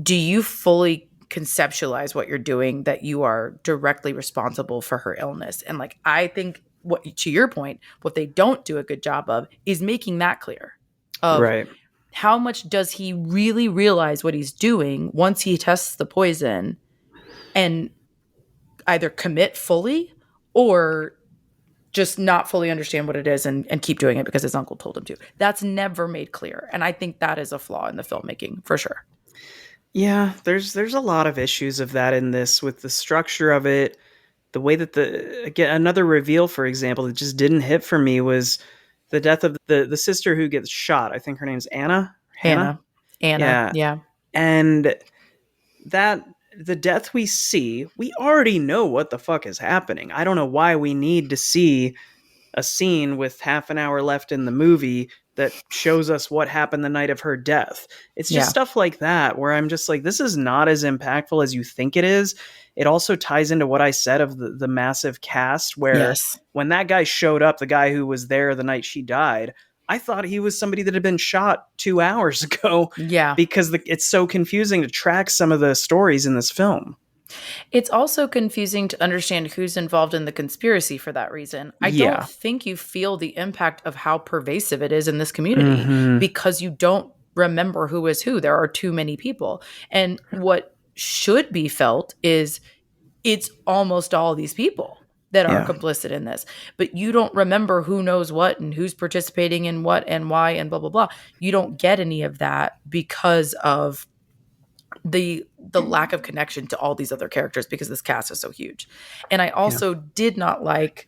do you fully conceptualize what you're doing, that you are directly responsible for her illness? And like, I think what, to your point, what they don't do a good job of is making that clear of Right. how much does he really realize what he's doing once he tests the poison and either commit fully or just not fully understand what it is and keep doing it because his uncle told him to. That's never made clear. And I think that is a flaw in the filmmaking for sure. Yeah, there's a lot of issues of that in this, with the structure of it, the way that again, another reveal, for example, that just didn't hit for me was the death of the sister who gets shot. I think her name's Anna. Hannah. Anna. Yeah. Yeah. And that the death we see, we already know what the fuck is happening. I don't know why we need to see a scene with half an hour left in the movie that shows us what happened the night of her death. It's just Yeah. stuff like that where I'm just like, this is not as impactful as you think it is. It also ties into what I said of the massive cast, where Yes. when that guy showed up, the guy who was there the night she died, I thought he was somebody that had been shot 2 hours ago Yeah. because it's so confusing to track some of the stories in this film. It's also confusing to understand who's involved in the conspiracy for that reason. I don't Yeah. think you feel the impact of how pervasive it is in this community Mm-hmm. because you don't remember who is who. There are too many people. And what should be felt is it's almost all these people that are Yeah. complicit in this, but you don't remember who knows what and who's participating in what and why and blah, blah, blah. You don't get any of that because of the lack of connection to all these other characters because this cast is so huge. And I Yeah. also did not like,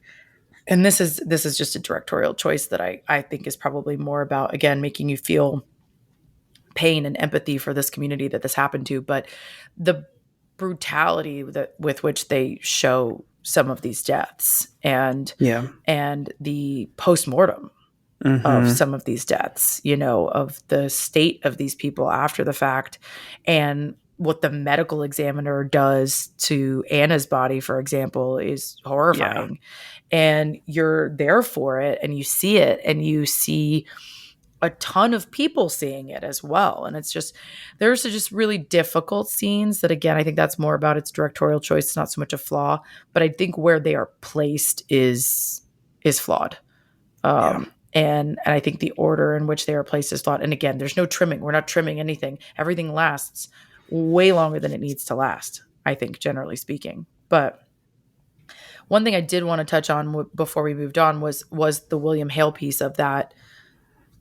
and this is just a directorial choice that I think is probably more about, again, making you feel pain and empathy for this community that this happened to, but the brutality with which they show some of these deaths Yeah. and the postmortem of Mm-hmm. some of these deaths, of the state of these people after the fact, and what the medical examiner does to Anna's body, for example, is horrifying. And you're there for it and you see it and you see a ton of people seeing it as well. And there's just really difficult scenes that, again, I think that's more about its directorial choice. It's not so much a flaw, but I think where they are placed is flawed. Yeah. And I think the order in which they are placed is flawed. And again, there's no trimming. We're not trimming anything. Everything lasts way longer than it needs to last, I think, generally speaking. But one thing I did want to touch on before we moved on was the William Hale piece of that,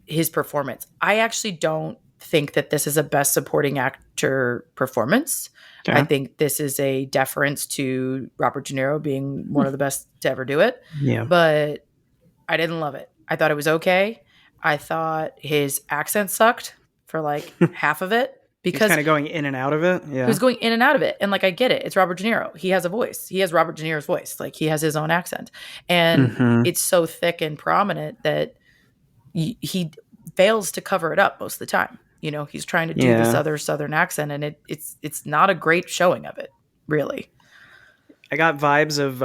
his performance. I actually don't think that this is a best supporting actor performance. Okay. I think this is a deference to Robert De Niro being one of the best to ever do it. Yeah. But I didn't love it. I thought it was okay. I thought his accent sucked for like half of it He's because kind of going in and out of it. Yeah. he was going in and out of it. And like, I get it. It's Robert De Niro. He has a voice. He has Robert De Niro's voice. Like, he has his own accent. And Mm-hmm. it's so thick and prominent that he fails to cover it up most of the time. He's trying to do this other Southern accent, and it's not a great showing of it, really. I got vibes of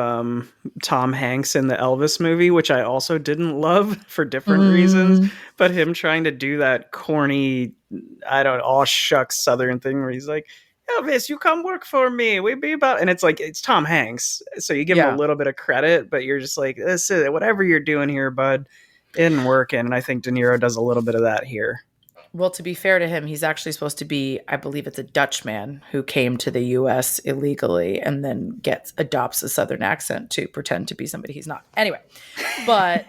Tom Hanks in the Elvis movie, which I also didn't love for different reasons. But him trying to do that corny, I don't know, aw shucks Southern thing where he's like, Elvis, you come work for me. We be about, and it's like, it's Tom Hanks. So you give him a little bit of credit, but you're just like, this is whatever you're doing here, bud. It didn't work. And I think De Niro does a little bit of that here. Well, to be fair to him, he's actually supposed to be, I believe it's a Dutchman who came to the U.S. illegally and then adopts a Southern accent to pretend to be somebody he's not. Anyway, but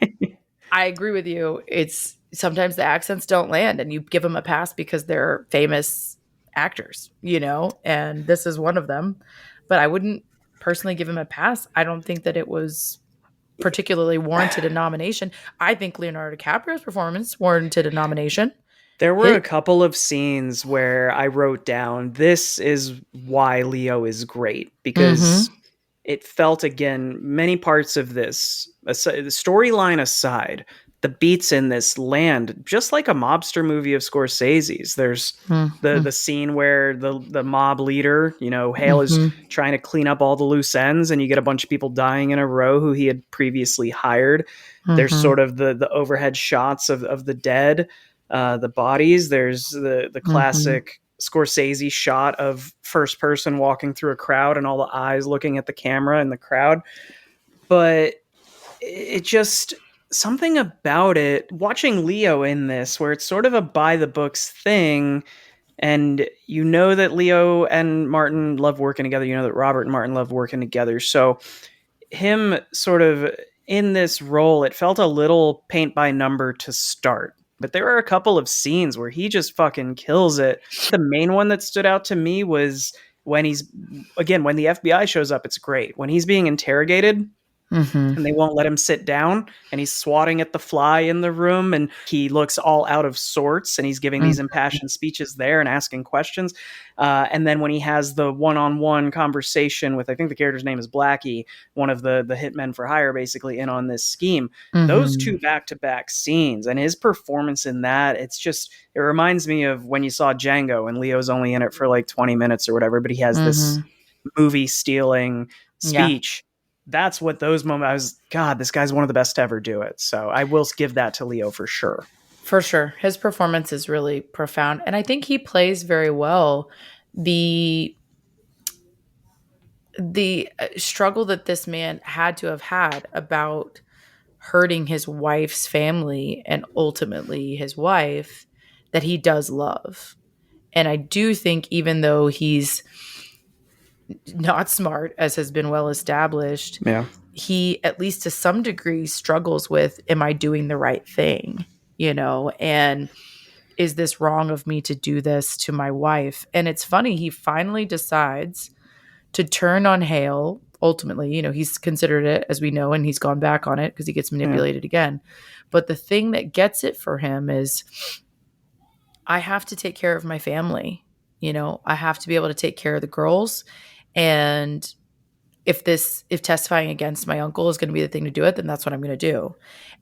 I agree with you. It's sometimes the accents don't land and you give them a pass because they're famous actors, and this is one of them. But I wouldn't personally give him a pass. I don't think that it was particularly warranted a nomination. I think Leonardo DiCaprio's performance warranted a nomination. There were a couple of scenes where I wrote down, this is why Leo is great, because it felt, again, many parts of this, the storyline aside, the beats in this land just like a mobster movie of Scorsese's. There's the scene where the mob leader, Hale is trying to clean up all the loose ends, and you get a bunch of people dying in a row who he had previously hired. There's sort of the overhead shots of the dead. The bodies, there's the classic Scorsese shot of first person walking through a crowd and all the eyes looking at the camera in the crowd. But it just, something about it, watching Leo in this, where it's sort of a by the books thing, and that Leo and Martin love working together, that Robert and Martin love working together. So him sort of in this role, it felt a little paint by number to start. But there are a couple of scenes where he just fucking kills it. The main one that stood out to me was when the FBI shows up, it's great. When he's being interrogated, Mm-hmm. and they won't let him sit down, and he's swatting at the fly in the room, and he looks all out of sorts, and he's giving these impassioned speeches there and asking questions. And then when he has the one-on-one conversation with, I think the character's name is Blackie, one of the hitmen for hire, basically in on this scheme, those Mm-hmm. two back-to-back scenes and his performance in that, it reminds me of when you saw Django and Leo's only in it for like 20 minutes or whatever, but he has this Mm-hmm. movie stealing Yeah, speech. That's what those moments, I was, God, this guy's one of the best to ever do it. So I will give that to Leo for sure. for sure. His performance is really profound. And I think he plays very well the struggle that this man had to have had about hurting his wife's family and ultimately his wife that he does love. And I do think, even though he's not smart, as has been well established, Yeah. he, at least to some degree, struggles with, am I doing the right thing? And is this wrong of me to do this to my wife? And it's funny, he finally decides to turn on Hale. Ultimately, he's considered it, as we know, and he's gone back on it because he gets Yeah. manipulated again. But the thing that gets it for him is, I have to take care of my family. I have to be able to take care of the girls. And if testifying against my uncle is going to be the thing to do it, then that's what I'm going to do.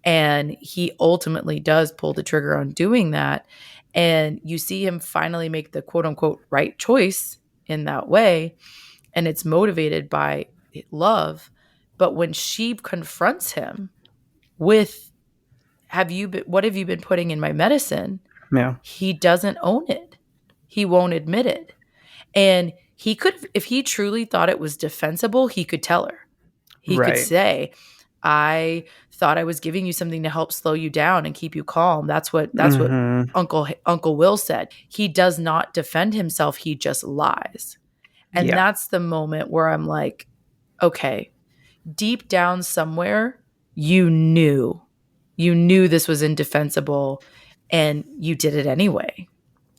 And he ultimately does pull the trigger on doing that. And you see him finally make the quote unquote right choice in that way. And it's motivated by love. But when she confronts him with, what have you been putting in my medicine? Yeah. He doesn't own it. He won't admit it. And he could, if he truly thought it was defensible, he could tell her. He could Right. say, I thought I was giving you something to help slow you down and keep you calm. That's what Mm-hmm. Uncle Will said. He does not defend himself. He just lies. And Yeah. that's the moment where I'm like, okay, deep down somewhere, you knew this was indefensible, and you did it anyway.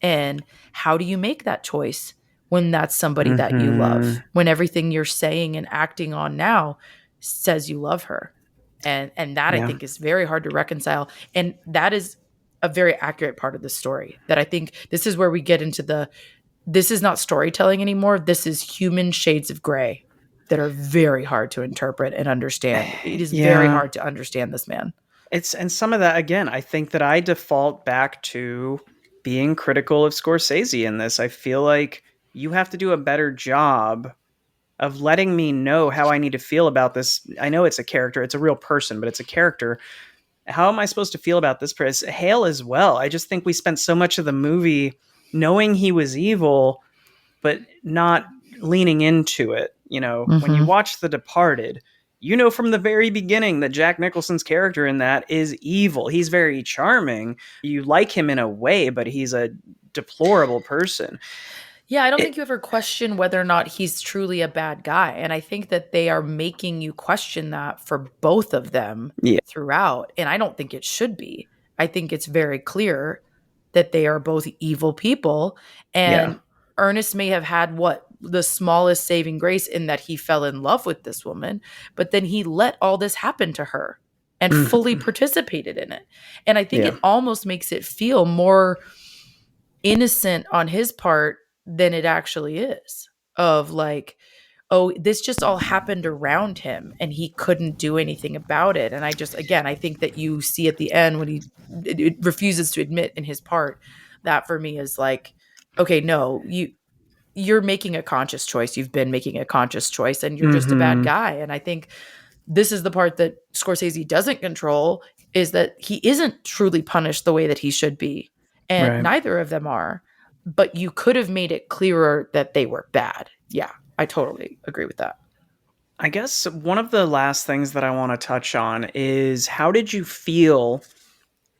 And how do you make that choice when that's somebody that you Mm-hmm. love? When everything you're saying and acting on now says you love her. And that, I Yeah. think, is very hard to reconcile. And that is a very accurate part of the story, that I think this is where we get into this is not storytelling anymore. This is human shades of gray that are very hard to interpret and understand. It is very Yeah. hard to understand this man. And some of that, again, I think that I default back to being critical of Scorsese in this. I feel like you have to do a better job of letting me know how I need to feel about this. I know it's a character, it's a real person, but it's a character. How am I supposed to feel about this person? Hale as well. I just think we spent so much of the movie knowing he was evil, but not leaning into it. When you Mm-hmm. watch The Departed, from the very beginning that Jack Nicholson's character in that is evil. He's very charming. You like him in a way, but he's a deplorable person. Yeah, I don't think It, you ever question whether or not he's truly a bad guy. And I think that they are making you question that for both of them yeah, throughout. And I don't think it should be. I think it's very clear that they are both evil people. yeah, And Ernest may have had the smallest saving grace in that he fell in love with this woman, but then he let all this happen to her and fully mhm, participated in it. And I think yeah, it almost makes it feel more innocent on his part than it actually is, of like, oh, this just all happened around him and he couldn't do anything about it. And I think that you see at the end when he it refuses to admit in his part, that for me is like, okay, no, you're making a conscious choice. You've been making a conscious choice, and you're just a bad hmm, guy. And I think this is the part that Scorsese doesn't control, is that he isn't truly punished the way that he should be. And right. neither of them are. But you could have made it clearer that they were bad. Yeah, I totally agree with that. I guess one of the last things that I want to touch on is, how did you feel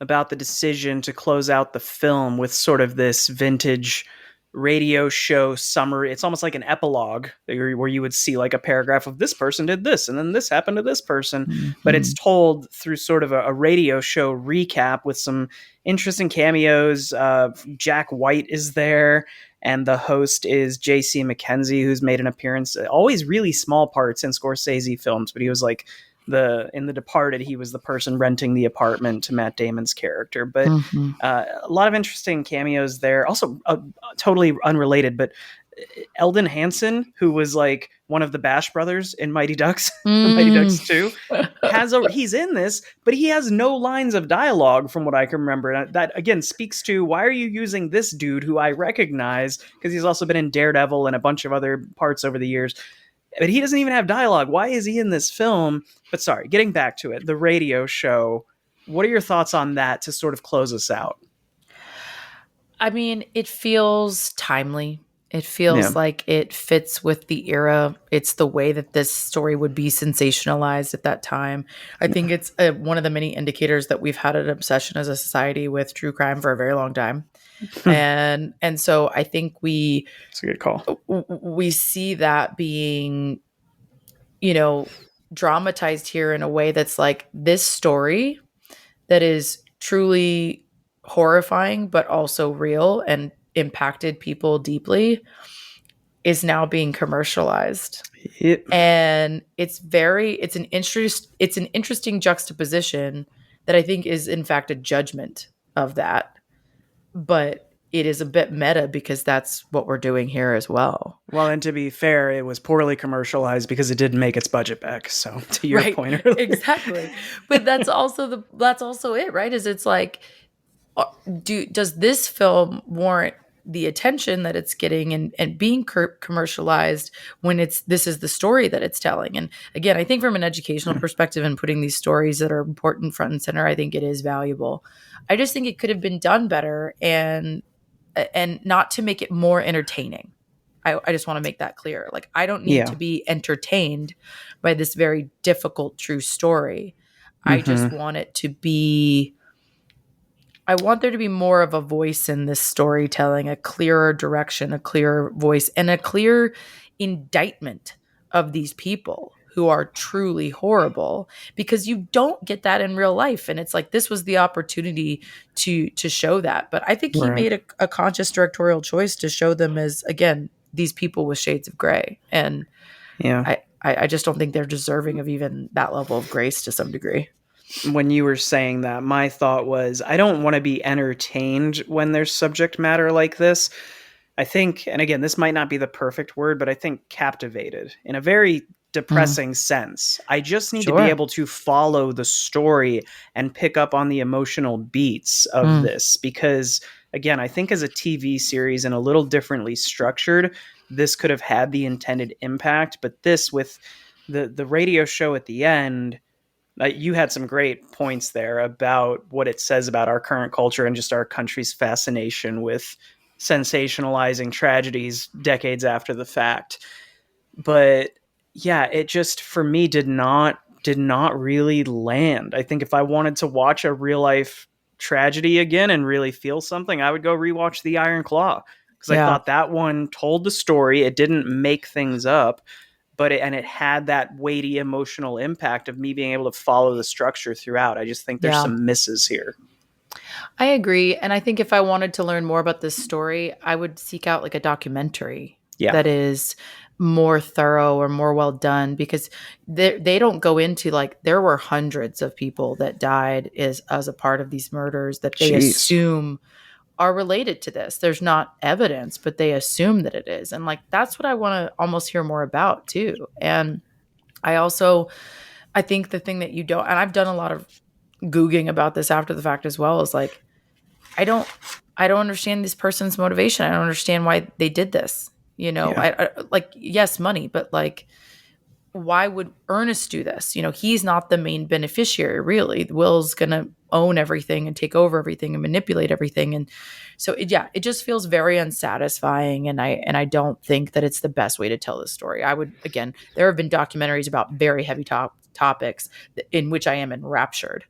about the decision to close out the film with sort of this vintage radio show summary? It's almost like an epilogue where you would see like a paragraph of, this person did this and then this happened to this person, but it's Mm-hmm. told through sort of a radio show recap with some interesting cameos. Jack White is there, and the host is J.C. McKenzie, who's made an appearance, always really small parts in Scorsese films, but he was like in The Departed, he was the person renting the apartment to Matt Damon's character. But Mm-hmm. a lot of interesting cameos there. Also, totally unrelated, but Eldon Hansen, who was like one of the Bash brothers in Mighty Ducks, Mighty Mm. Ducks 2, he's in this, but he has no lines of dialogue from what I can remember. And that again speaks to, why are you using this dude who I recognize, because he's also been in Daredevil and a bunch of other parts over the years, but he doesn't even have dialogue. Why is he in this film? But sorry, getting back to it, the radio show. What are your thoughts on that to sort of close us out? I mean, it feels timely. It Yeah. feels like it fits with the era. It's the way that this story would be sensationalized at that time. I think it's one of the many indicators that we've had an obsession as a society with true crime for a very long time. And so I think It's a good call. we see that being, you know, dramatized here in a way that's like this story that is truly horrifying, but also real and impacted people deeply, is now being commercialized. It, And it's an interesting juxtaposition that I think is in fact a judgment of that. But it is a bit meta because that's what we're doing here as well. well, and to be fair, it was poorly commercialized because it didn't make its budget back. So, to your Right. point earlier, Exactly. But that's also it, right? Is it's like, does this film warrant the attention that it's getting and being commercialized when this is the story that it's telling? And again, I think from an educational perspective and putting these stories that are important front and center, I think it is valuable. I just think it could have been done better, and not to make it more entertaining. I just want to make that clear. Like, I don't need yeah. to be entertained by this very difficult true story. I just Mm-hmm. want it to be, I want there to be more of a voice in this storytelling, a clearer direction, a clearer voice, and a clear indictment of these people who are truly horrible, because you don't get that in real life. And it's like, this was the opportunity to show that. But I think he Right. made a conscious directorial choice to show them as, again, these people with shades of gray. And Yeah. I just don't think they're deserving of even that level of grace to some degree. When you were saying that, my thought was, I don't want to be entertained when there's subject matter like this. I think, and again, this might not be the perfect word, but I think captivated in a very Mm, depressing sense. I just need to be sure. able to follow the story and pick up on the emotional beats of Mm, this, because again, I think as a TV series and a little differently structured, this could have had the intended impact. But this, with the radio show at the end, you had some great points there about what it says about our current culture and just our country's fascination with sensationalizing tragedies decades after the fact. But yeah, it just, for me, did not really land. I think if I wanted to watch a real life tragedy again and really feel something, I would go rewatch The Iron Claw, because I yeah. thought that one told the story. It didn't make things up, but it had that weighty emotional impact of me being able to follow the structure throughout. I just think there's Yeah. some misses here. I agree. And I think if I wanted to learn more about this story, I would seek out like a documentary Yeah. that is more thorough or more well done, because they don't go into like, there were hundreds of people that died as a part of these murders that they Jeez. assume are related to this. There's not evidence, but they assume that it is. And like, that's what I want to almost hear more about too. And I also, I think the thing that you don't, and I've done a lot of Googling about this after the fact as well, is like, I don't I don't understand this person's motivation. I don't understand why they did this. You know, Yeah. I like, yes, money, but like, why would Ernest do this? You know, he's not the main beneficiary, really. Will's gonna own everything and take over everything and manipulate everything. And so it just feels very unsatisfying. And I don't think that it's the best way to tell this story. I would, again, there have been documentaries about very heavy topics in which I am enraptured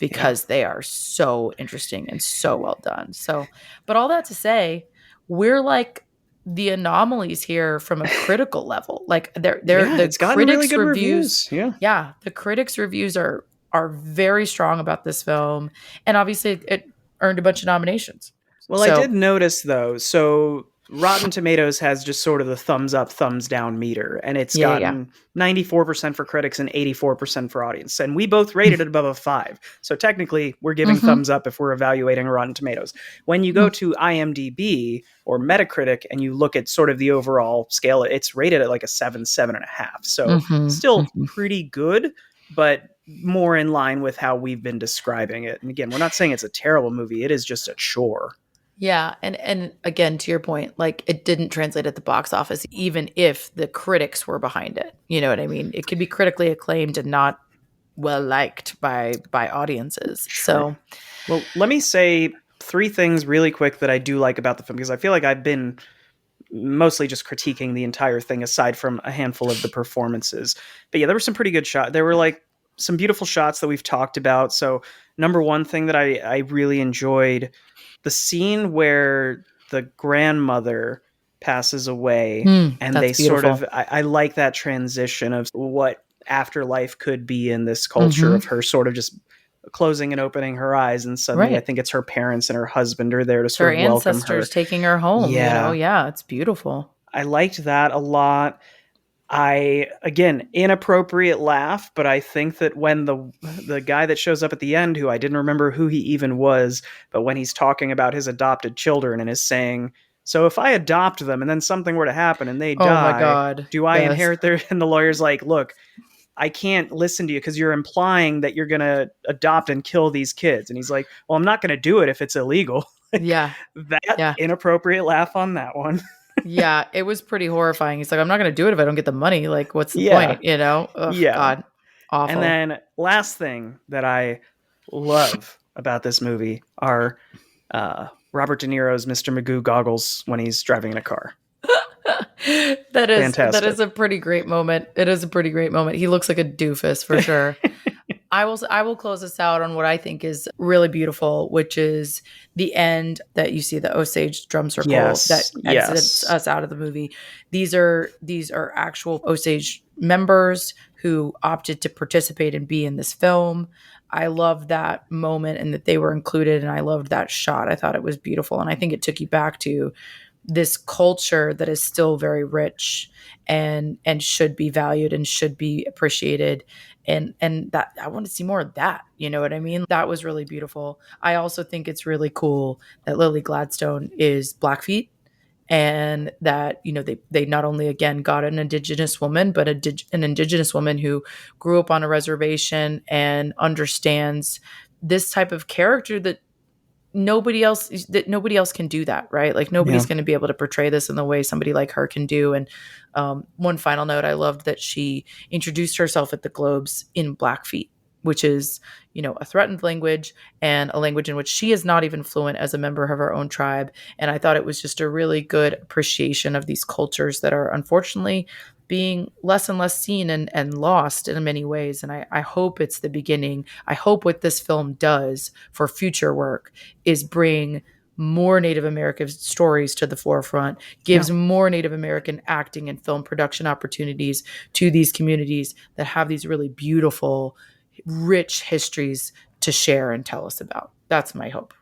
Yeah. because they are so interesting and so well done. So, but all that to say, we're like the anomalies here from a critical level. Like, they're Yeah, the it's gotten really critics good reviews. reviews. Yeah. Yeah, the critics reviews are very strong about this film, and obviously it earned a bunch of nominations. Well, I So, did notice though. So Rotten Tomatoes has just sort of the thumbs up, thumbs down meter, and it's Yeah, yeah. gotten 94% for critics and 84% for audience. And we both rated it above a 5. So technically, we're giving Mm-hmm. thumbs up if we're evaluating Rotten Tomatoes. When you go to IMDb or Metacritic and you look at sort of the overall scale, it's rated at like a 7, 7.5. So Mm-hmm. still Mm-hmm. pretty good, but more in line with how we've been describing it. And again, we're not saying it's a terrible movie. It is just a chore. Yeah, and again, to your point, like it didn't translate at the box office, even if the critics were behind it. You know what I mean? It could be critically acclaimed and not well liked by audiences. Sure. So, Well, let me say 3 things really quick that I do like about the film, because I feel like I've been mostly just critiquing the entire thing aside from a handful of the performances. But yeah, there were some pretty good shots. There were like some beautiful shots that we've talked about. So number one thing that I really enjoyed, the scene where the grandmother passes away and that's they sort beautiful. of I like that transition of what afterlife could be in this culture Mm-hmm. of her sort of just closing and opening her eyes, and suddenly I Right. think it's her parents and her husband are there to It's her sort of welcome her. ancestors taking her home, you know? Yeah, Yeah, it's beautiful. I liked that a lot. I again inappropriate laugh, but I think that when the guy that shows up at the end, who I didn't remember who he even was, but when he's talking about his adopted children and is saying, "So if I adopt them and then something were to happen and they Oh my die, God. do I Yes. inherit their?" And the lawyer's like, "Look, I can't listen to you because you're implying that you're gonna adopt and kill these kids." And he's like, "Well, I'm not gonna do it if it's illegal." Like Yeah. that Yeah. inappropriate laugh on that one. Yeah. It was pretty horrifying. He's like, I'm not going to do it if I don't get the money. Like, what's the Yeah, point? You know? Ugh, yeah. God. And Awful. then last thing that I love about this movie are Robert De Niro's Mr. Magoo goggles when he's driving in a car. That is Fantastic. a pretty great moment. It is a pretty great moment. He looks like a doofus for sure. I will close this out on what I think is really beautiful, which is the end that you see the Osage drum circle that Yes, exits yes. us out of the movie. These are actual Osage members who opted to participate and be in this film. I love that moment and that they were included, and I loved that shot. I thought it was beautiful, and I think it took you back to this culture that is still very rich and should be valued and should be appreciated, and that I want to see more of that. You know what I mean? That was really beautiful. I also think it's really cool that Lily Gladstone is Blackfeet, and that they not only again got an indigenous woman, but an indigenous woman who grew up on a reservation and understands this type of character that nobody else can do that, right? Like Yeah. nobody's going to be able to portray this in the way somebody like her can do. And one final note, I loved that she introduced herself at the Globes in Blackfeet, which is a threatened language and a language in which she is not even fluent as a member of her own tribe. And I thought it was just a really good appreciation of these cultures that are unfortunately being less and less seen and lost in many ways. And I hope it's the beginning. I hope what this film does for future work is bring more Native American stories to the forefront, Yeah. gives more Native American acting and film production opportunities to these communities that have these really beautiful, rich histories to share and tell us about. That's my hope.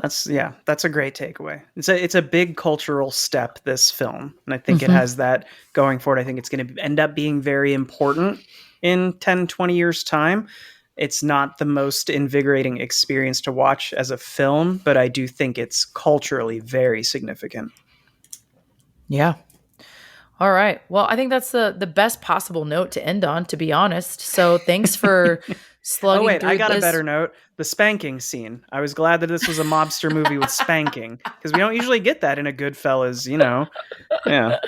That's a great takeaway. It's a big cultural step, this film, and I think it Mm-hmm. has that going forward. I think it's going to end up being very important in 10, 20 years time. It's not the most invigorating experience to watch as a film, but I do think it's culturally very significant. Yeah. All right. Well, I think that's the best possible note to end on, to be honest. So thanks for Oh slugging wait, I through got a this. better note. The spanking scene. I was glad that this was a mobster movie with spanking, because we don't usually get that in a Goodfellas. Yeah.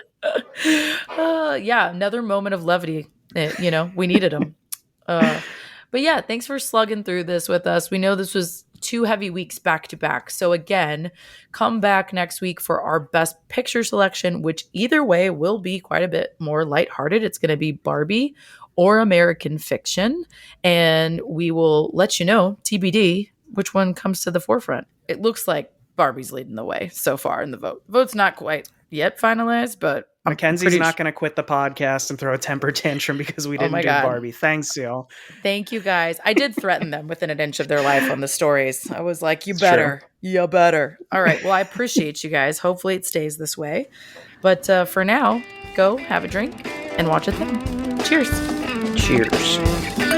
Yeah, another moment of levity. We needed them. But yeah, thanks for slugging through this with us. We know this was 2 heavy weeks back to back. So again, come back next week for our best picture selection, which either way will be quite a bit more lighthearted. It's going to be Barbie or American Fiction. And we will let you know, TBD, which one comes to the forefront. It looks like Barbie's leading the way so far in the vote. The vote's not quite yet finalized, but Mackenzie's not going to quit the podcast and throw a temper tantrum because we didn't do Barbie. Thanks, y'all. Thank you, guys. I did threaten them within an inch of their life on the stories. I was like, you better. You better. All right. Well, I appreciate you guys. Hopefully it stays this way. But for now, go have a drink and watch a thing. Cheers. Cheers.